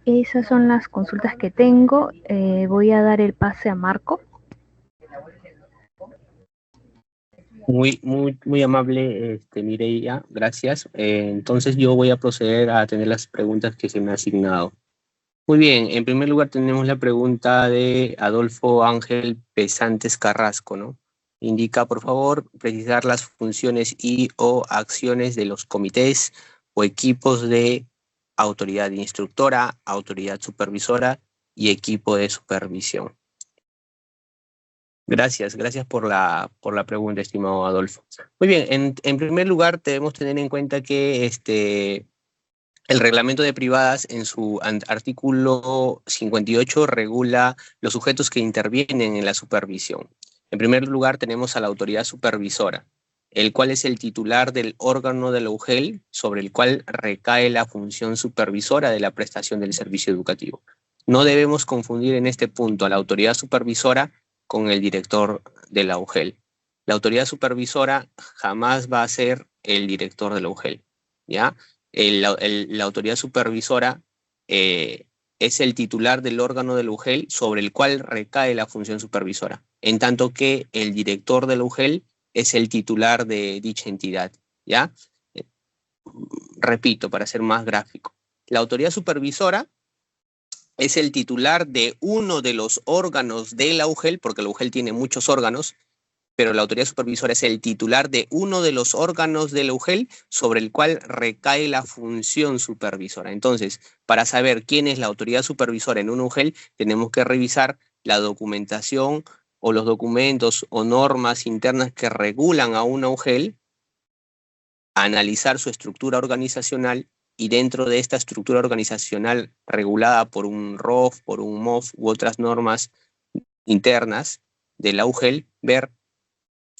Esas son las consultas que tengo. Voy a dar el pase a Marco. Muy amable, Mireia, gracias. Entonces yo voy a proceder a atender las preguntas que se me han asignado. Muy bien, en primer lugar tenemos la pregunta de Adolfo Ángel Pesantes Carrasco, ¿no? Indica, por favor, precisar las funciones y o acciones de los comités o equipos de autoridad instructora, autoridad supervisora y equipo de supervisión. Gracias por la pregunta, estimado Adolfo. Muy bien, en primer lugar debemos tener en cuenta que el reglamento de privadas en su artículo 58 regula los sujetos que intervienen en la supervisión. En primer lugar tenemos a la autoridad supervisora, el cual es el titular del órgano de la UGEL sobre el cual recae la función supervisora de la prestación del servicio educativo. No debemos confundir en este punto a la autoridad supervisora con el director de la UGEL. La autoridad supervisora jamás va a ser el director de la UGEL, ¿ya? La autoridad supervisora es el titular del órgano de la UGEL sobre el cual recae la función supervisora, en tanto que el director de la UGEL es el titular de dicha entidad, ¿ya? Repito, para ser más gráfico. La autoridad supervisora es el titular de uno de los órganos de la UGEL, porque la UGEL tiene muchos órganos, pero la autoridad supervisora es el titular de uno de los órganos de la UGEL sobre el cual recae la función supervisora. Entonces, para saber quién es la autoridad supervisora en una UGEL, tenemos que revisar la documentación o los documentos o normas internas que regulan a una UGEL, analizar su estructura organizacional y dentro de esta estructura organizacional regulada por un ROF, por un MOF u otras normas internas de la UGEL, ver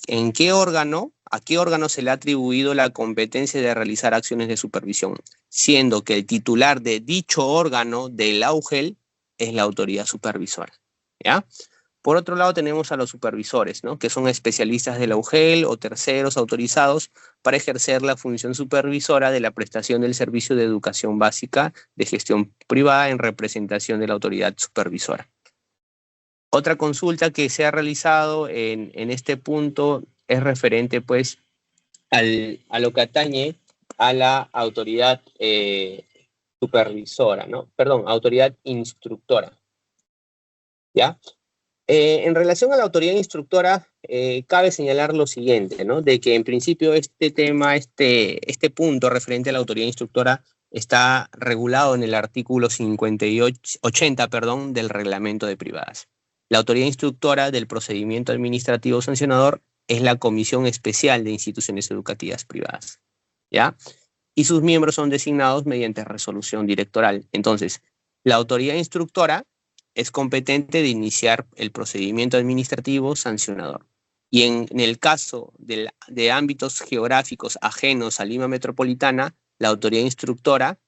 en qué órgano, a qué órgano se le ha atribuido la competencia de realizar acciones de supervisión, siendo que el titular de dicho órgano de la UGEL es la autoridad supervisora, ¿ya? Por otro lado tenemos a los supervisores, ¿no? Que son especialistas de la UGEL o terceros autorizados para ejercer la función supervisora de la prestación del servicio de educación básica de gestión privada en representación de la autoridad supervisora. Otra consulta que se ha realizado en este punto es referente pues a lo que atañe a la autoridad supervisora, ¿no? Perdón, autoridad instructora, ¿ya? En relación a la autoridad instructora, cabe señalar lo siguiente, ¿no? De que en principio este tema, este punto referente a la autoridad instructora está regulado en el artículo 80, perdón, del reglamento de privadas. La autoridad instructora del procedimiento administrativo sancionador es la Comisión Especial de Instituciones Educativas Privadas, ¿ya? Y sus miembros son designados mediante resolución directoral. Entonces, la autoridad instructora es competente de iniciar el procedimiento administrativo sancionador. Y en el caso de ámbitos geográficos ajenos a Lima Metropolitana, la autoridad instructora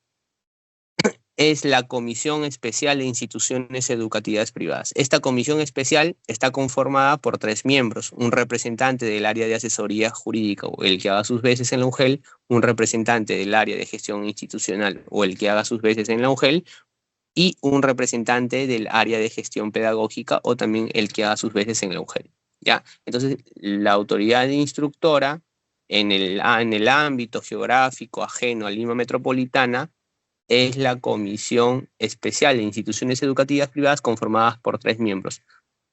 es la Comisión Especial de Instituciones Educativas Privadas. Esta comisión especial está conformada por 3 miembros, un representante del área de asesoría jurídica o el que haga sus veces en la UGEL, un representante del área de gestión institucional o el que haga sus veces en la UGEL, y un representante del área de gestión pedagógica o también el que haga sus veces en la UGEL. ¿Ya? Entonces, la autoridad instructora en el ámbito geográfico ajeno a Lima Metropolitana es la Comisión Especial de Instituciones Educativas Privadas conformadas por 3 miembros,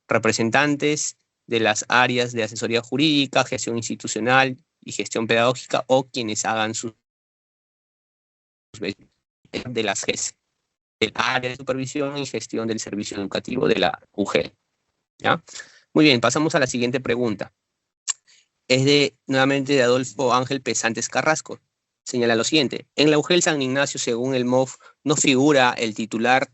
representantes de las áreas de asesoría jurídica, gestión institucional y gestión pedagógica o quienes hagan sus veces de las GES, del área de supervisión y gestión del servicio educativo de la UGEL. ¿Ya? Muy bien, pasamos a la siguiente pregunta. Es nuevamente de Adolfo Ángel Pesantes Carrasco. Señala lo siguiente: en la UGEL San Ignacio, según el MOF, no figura el titular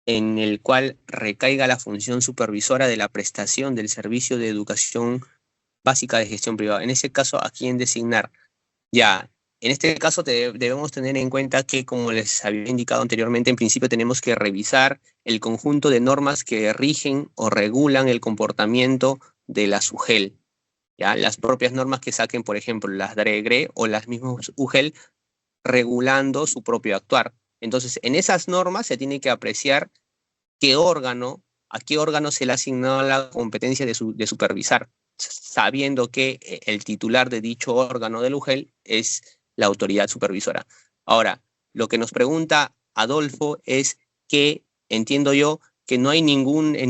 en el cual recaiga la función supervisora de la prestación del servicio de educación básica de gestión privada. En ese caso, ¿a quién designar? Ya, en este caso debemos tener en cuenta que, como les había indicado anteriormente, en principio tenemos que revisar el conjunto de normas que rigen o regulan el comportamiento de la UGEL. ¿Ya? Las propias normas que saquen, por ejemplo, las DREGRE o las mismas UGEL regulando su propio actuar. Entonces, en esas normas se tiene que apreciar a qué órgano se le ha asignado la competencia de supervisar, sabiendo que el titular de dicho órgano del UGEL es la autoridad supervisora. Ahora, lo que nos pregunta Adolfo es que, entiendo yo, que no hay en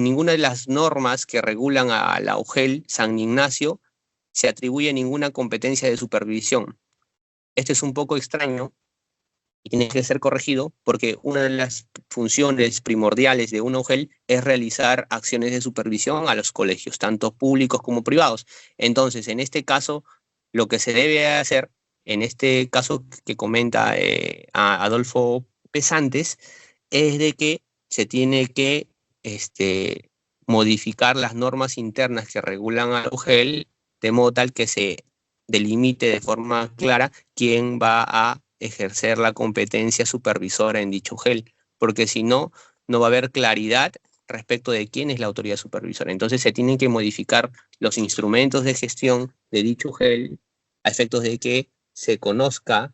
ninguna de las normas que regulan a la UGEL San Ignacio se atribuye ninguna competencia de supervisión. Esto es un poco extraño y tiene que ser corregido porque una de las funciones primordiales de una UGEL es realizar acciones de supervisión a los colegios, tanto públicos como privados. Entonces, en este caso, lo que se debe hacer, en este caso que comenta a Adolfo Pesantes, es de que se tiene que modificar las normas internas que regulan a la UGEL de modo tal que se delimite de forma clara quién va a ejercer la competencia supervisora en dicho UGEL, porque si no, no va a haber claridad respecto de quién es la autoridad supervisora. Entonces se tienen que modificar los instrumentos de gestión de dicho UGEL a efectos de que se conozca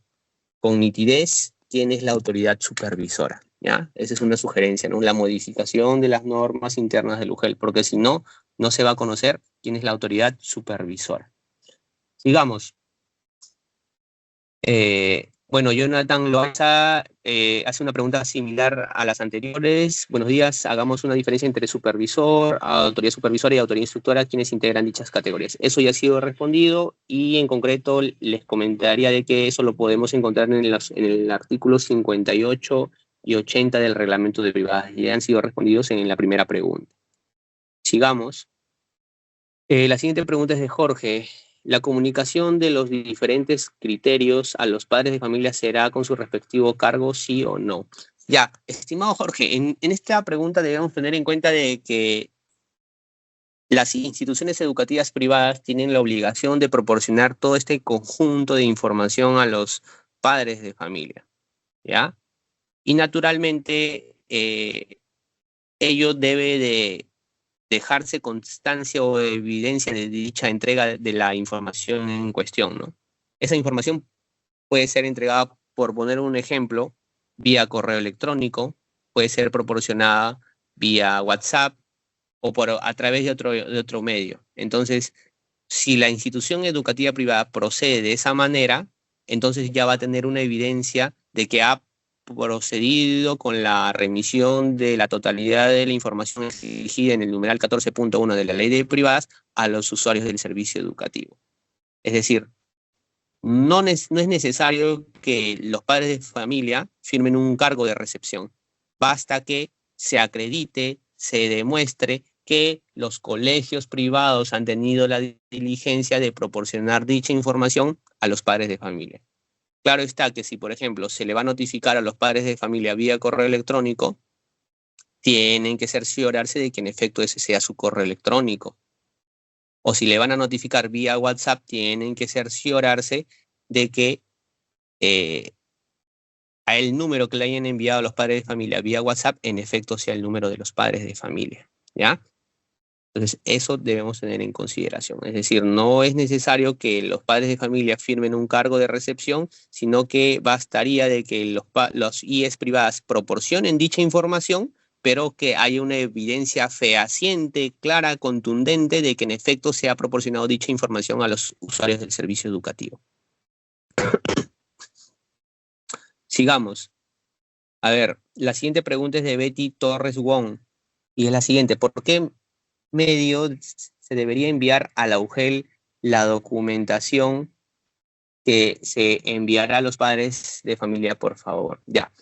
con nitidez quién es la autoridad supervisora. ¿Ya? Esa es una sugerencia, ¿no? La modificación de las normas internas del UGEL, porque si no, no se va a conocer quién es la autoridad supervisora. Sigamos. Bueno, Jonathan Loaiza hace una pregunta similar a las anteriores. Buenos días, hagamos una diferencia entre supervisor, autoridad supervisora y autoridad instructora, quienes integran dichas categorías. Eso ya ha sido respondido y en concreto les comentaría de que eso lo podemos encontrar en el artículo 58 y 80 del reglamento de privadas. Ya han sido respondidos en la primera pregunta. Sigamos. La siguiente pregunta es de Jorge. ¿La comunicación de los diferentes criterios a los padres de familia será con su respectivo cargo, sí o no? Ya, estimado Jorge, en esta pregunta debemos tener en cuenta de que las instituciones educativas privadas tienen la obligación de proporcionar todo este conjunto de información a los padres de familia, ¿ya? Y naturalmente ello debe de dejarse constancia o evidencia de dicha entrega de la información en cuestión, ¿no? Esa información puede ser entregada, por poner un ejemplo, vía correo electrónico, puede ser proporcionada vía WhatsApp o a través de otro medio. Entonces, si la institución educativa privada procede de esa manera, entonces ya va a tener una evidencia de que ha procedido con la remisión de la totalidad de la información exigida en el numeral 14.1 de la Ley de Privadas a los usuarios del servicio educativo. Es decir, no es necesario que los padres de familia firmen un cargo de recepción. Basta que se acredite, se demuestre que los colegios privados han tenido la diligencia de proporcionar dicha información a los padres de familia. Claro está que si, por ejemplo, se le va a notificar a los padres de familia vía correo electrónico, tienen que cerciorarse de que en efecto ese sea su correo electrónico. O si le van a notificar vía WhatsApp, tienen que cerciorarse de que a el número que le hayan enviado a los padres de familia vía WhatsApp, en efecto sea el número de los padres de familia, ¿ya? Entonces, eso debemos tener en consideración. Es decir, no es necesario que los padres de familia firmen un cargo de recepción, sino que bastaría de que los IES privadas proporcionen dicha información, pero que haya una evidencia fehaciente, clara, contundente, de que en efecto se ha proporcionado dicha información a los usuarios del servicio educativo. Sigamos. A ver, la siguiente pregunta es de Betty Torres Wong, y es la siguiente: ¿por qué medio se debería enviar a la UGEL la documentación que se enviará a los padres de familia, por favor? Ya.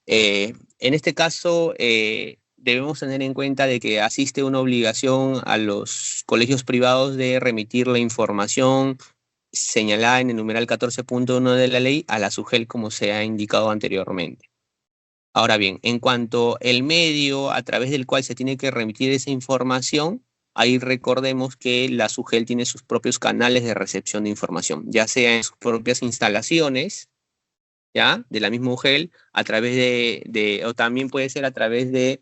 En este caso, debemos tener en cuenta de que asiste una obligación a los colegios privados de remitir la información señalada en el numeral 14.1 de la ley a la SUGEL, como se ha indicado anteriormente. Ahora bien, en cuanto al medio a través del cual se tiene que remitir esa información, ahí recordemos que la SUGEL tiene sus propios canales de recepción de información, ya sea en sus propias instalaciones, ¿ya? De la misma UGEL, a través o también puede ser a través de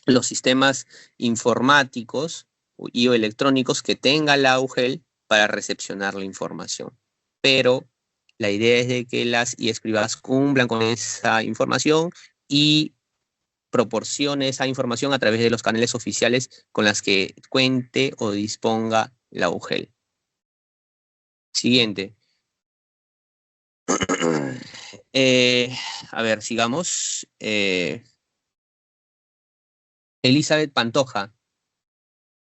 los sistemas informáticos y o electrónicos que tenga la UGEL para recepcionar la información. Pero la idea es de que las IES privadas cumplan con esa información y proporcione esa información a través de los canales oficiales con las que cuente o disponga la UGEL. Siguiente. A ver, sigamos. Elizabeth Pantoja.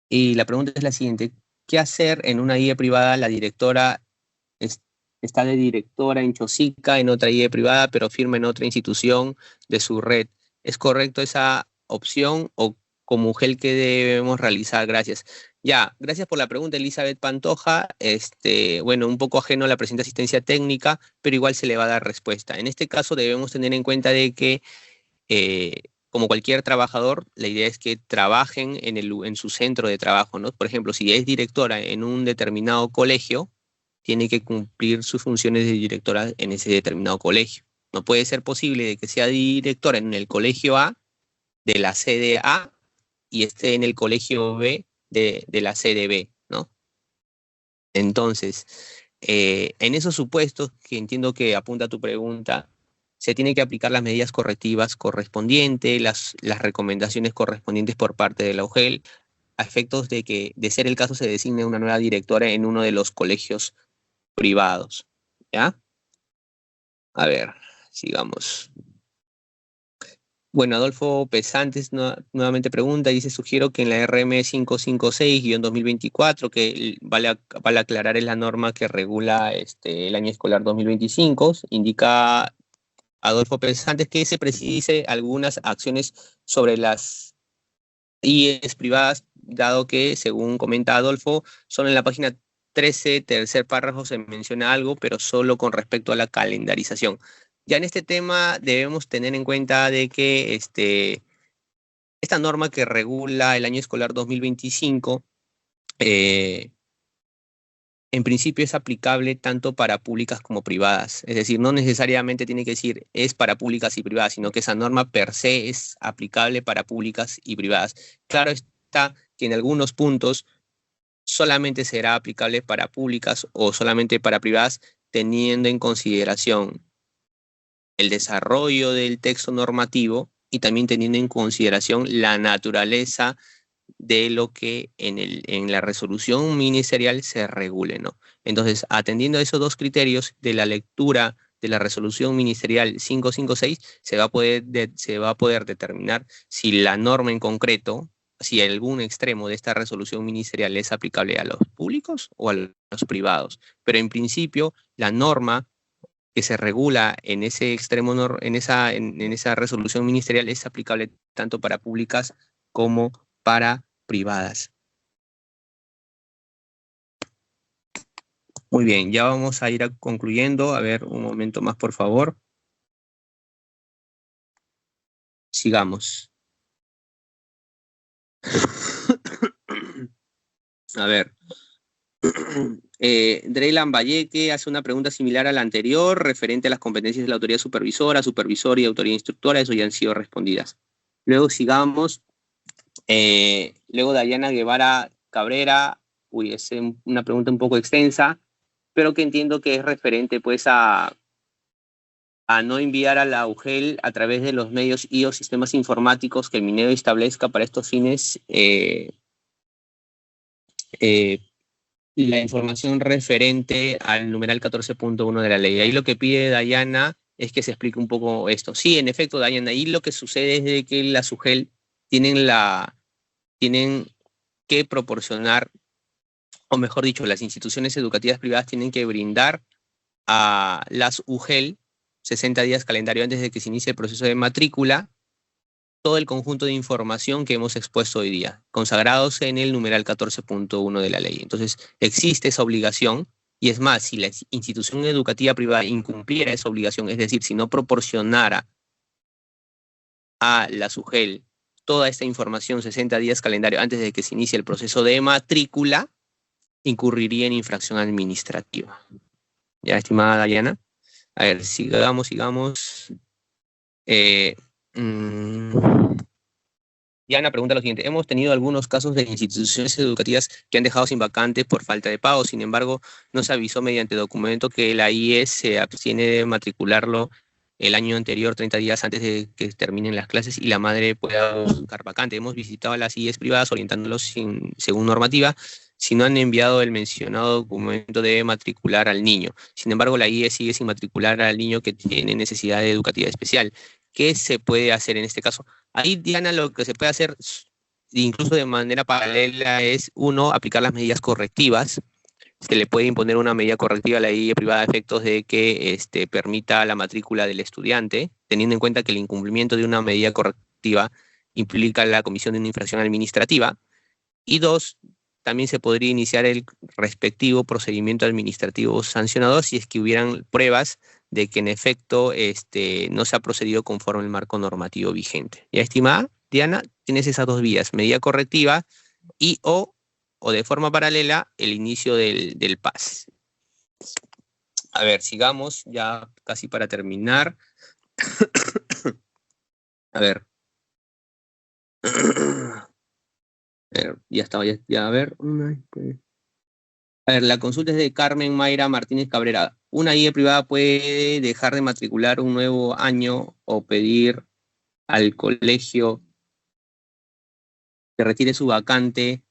Y la pregunta es la siguiente: ¿qué hacer en una IE privada? La directora está de directora en Chosica, en otra IE privada, pero firma en otra institución de su red. ¿Es correcto esa opción o como UGEL qué debemos realizar? Gracias. Ya, gracias por la pregunta, Elizabeth Pantoja. Bueno, un poco ajeno a la presente asistencia técnica, pero igual se le va a dar respuesta. En este caso debemos tener en cuenta de que como cualquier trabajador, la idea es que trabajen en su centro de trabajo, ¿no? Por ejemplo, si es directora en un determinado colegio, tiene que cumplir sus funciones de directora en ese determinado colegio. No puede ser posible de que sea directora en el colegio A, de la sede A, y esté en el colegio B, de la sede B, ¿no? Entonces, en esos supuestos, que entiendo que apunta a tu pregunta, se tienen que aplicar las medidas correctivas correspondientes, las recomendaciones correspondientes por parte de la UGEL, a efectos de que, de ser el caso, se designe una nueva directora en uno de los colegios privados, ¿ya? A ver, sigamos. Bueno, Adolfo Pesantes nuevamente pregunta, dice: sugiero que en la RM 556-2024, que vale aclarar, es la norma que regula el año escolar 2025, indica Adolfo Pesantes que se precise algunas acciones sobre las IES privadas, dado que, según comenta Adolfo, solo en la página 13, tercer párrafo, se menciona algo, pero solo con respecto a la calendarización. Ya en este tema debemos tener en cuenta de que esta norma que regula el año escolar 2025, en principio es aplicable tanto para públicas como privadas. Es decir, no necesariamente tiene que decir es para públicas y privadas, sino que esa norma per se es aplicable para públicas y privadas. Claro está que en algunos puntos solamente será aplicable para públicas o solamente para privadas, teniendo en consideración el desarrollo del texto normativo y también teniendo en consideración la naturaleza de lo que en la resolución ministerial se regule, ¿no? Entonces, atendiendo a esos dos criterios de la lectura de la resolución ministerial 556, se va a poder determinar si la norma en concreto, si algún extremo de esta resolución ministerial es aplicable a los públicos o a los privados. Pero en principio, la norma que se regula en ese extremo, en esa resolución ministerial, es aplicable tanto para públicas como para privadas. Muy bien, ya vamos a ir concluyendo. A ver, un momento más, por favor. Sigamos. A ver. Dreylan Valleque hace una pregunta similar a la anterior, referente a las competencias de la autoridad supervisora, supervisor y autoridad instructora. Eso ya han sido respondidas. Luego sigamos. Luego Dayana Guevara Cabrera. Uy, es una pregunta un poco extensa, pero que entiendo que es referente pues a no enviar a la UGEL a través de los medios y o sistemas informáticos que el Minedo establezca para estos fines la información referente al numeral 14.1 de la ley. Ahí lo que pide Dayana es que se explique un poco esto. Sí, en efecto, Dayana, ahí lo que sucede es de que las UGEL tienen que proporcionar, o mejor dicho, las instituciones educativas privadas tienen que brindar a las UGEL 60 días calendario antes de que se inicie el proceso de matrícula, todo el conjunto de información que hemos expuesto hoy día, consagrados en el numeral 14.1 de la ley. Entonces, existe esa obligación, y es más, si la institución educativa privada incumpliera esa obligación, es decir, si no proporcionara a la SUGEL toda esta información 60 días calendario antes de que se inicie el proceso de matrícula, incurriría en infracción administrativa. ¿Ya, estimada Dayana? A ver, sigamos. Diana pregunta lo siguiente: hemos tenido algunos casos de instituciones educativas que han dejado sin vacantes por falta de pago, sin embargo, no se avisó mediante documento que la IES se abstiene de matricularlo el año anterior, 30 días antes de que terminen las clases, y la madre pueda buscar vacante. Hemos visitado a las IES privadas orientándolos según normativa. Si no han enviado el mencionado documento, debe matricular al niño. Sin embargo, la IES sigue sin matricular al niño que tiene necesidad educativa especial. ¿Qué se puede hacer en este caso? Ahí, Diana, lo que se puede hacer, incluso de manera paralela, es, uno, aplicar las medidas correctivas. Se le puede imponer una medida correctiva a la IE privada a efectos de que permita la matrícula del estudiante, teniendo en cuenta que el incumplimiento de una medida correctiva implica la comisión de una infracción administrativa. Y dos, también se podría iniciar el respectivo procedimiento administrativo sancionador si es que hubieran pruebas de que en efecto no se ha procedido conforme al marco normativo vigente. ¿Ya, estimada Diana? Tienes esas dos vías: medida correctiva y o de forma paralela el inicio del PAS. A ver, sigamos ya casi para terminar. A ver. Ya estaba, ya a ver. A ver, la consulta es de Carmen Mayra Martínez Cabrera. ¿Una IE privada puede dejar de matricular un nuevo año o pedir al colegio que retire su vacante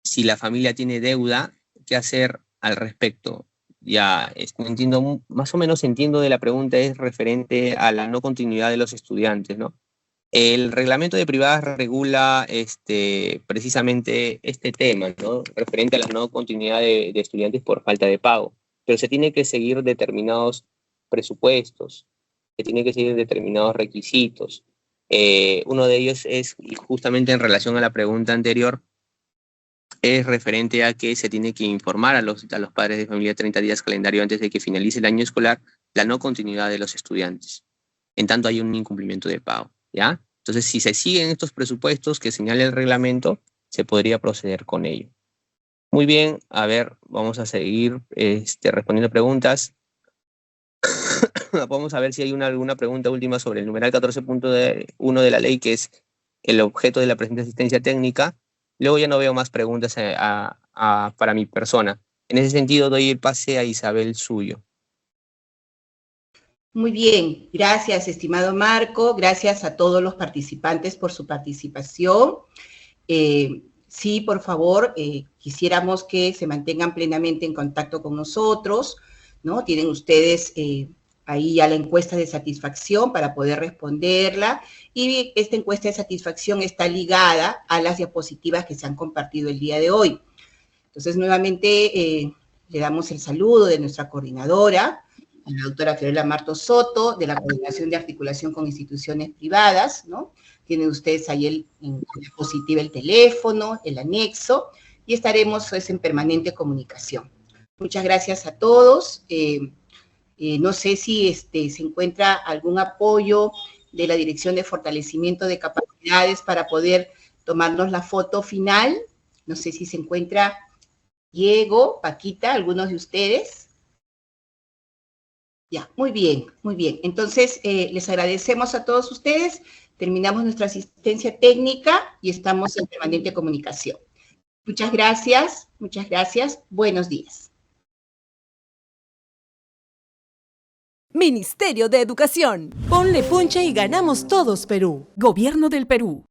si la familia tiene deuda? ¿Qué hacer al respecto? Ya entiendo, más o menos entiendo de la pregunta, es referente a la no continuidad de los estudiantes, ¿no? El reglamento de privadas regula precisamente este tema, ¿no? Referente a la no continuidad de estudiantes por falta de pago. Pero se tiene que seguir determinados presupuestos, se tiene que seguir determinados requisitos. Uno de ellos es, justamente en relación a la pregunta anterior, es referente a que se tiene que informar a los padres de familia 30 días calendario antes de que finalice el año escolar la no continuidad de los estudiantes, en tanto hay un incumplimiento de pago, ¿ya? Entonces, si se siguen estos presupuestos que señala el reglamento, se podría proceder con ello. Muy bien, a ver, vamos a seguir respondiendo preguntas. Vamos a ver si hay alguna pregunta última sobre el numeral 14.1 de la ley, que es el objeto de la presente asistencia técnica. Luego ya no veo más preguntas para mi persona. En ese sentido, doy el pase a Isabel Suyo. Muy bien, gracias, estimado Marco. Gracias a todos los participantes por su participación. Sí, por favor, quisiéramos que se mantengan plenamente en contacto con nosotros, ¿no? Tienen ustedes ahí ya la encuesta de satisfacción para poder responderla, y esta encuesta de satisfacción está ligada a las diapositivas que se han compartido el día de hoy. Entonces, nuevamente, le damos el saludo de nuestra coordinadora, la doctora Fiorella Marto Soto, de la Coordinación de Articulación con Instituciones Privadas, ¿no? Tienen ustedes ahí en diapositiva el teléfono, el anexo, y estaremos en permanente comunicación. Muchas gracias a todos. No sé si se encuentra algún apoyo de la Dirección de Fortalecimiento de Capacidades para poder tomarnos la foto final. No sé si se encuentra Diego, Paquita, algunos de ustedes. Ya, muy bien, muy bien. Entonces, les agradecemos a todos ustedes. Terminamos nuestra asistencia técnica y estamos en permanente comunicación. Muchas gracias, muchas gracias. Buenos días. Ministerio de Educación. Ponle punche y ganamos todos Perú. Gobierno del Perú.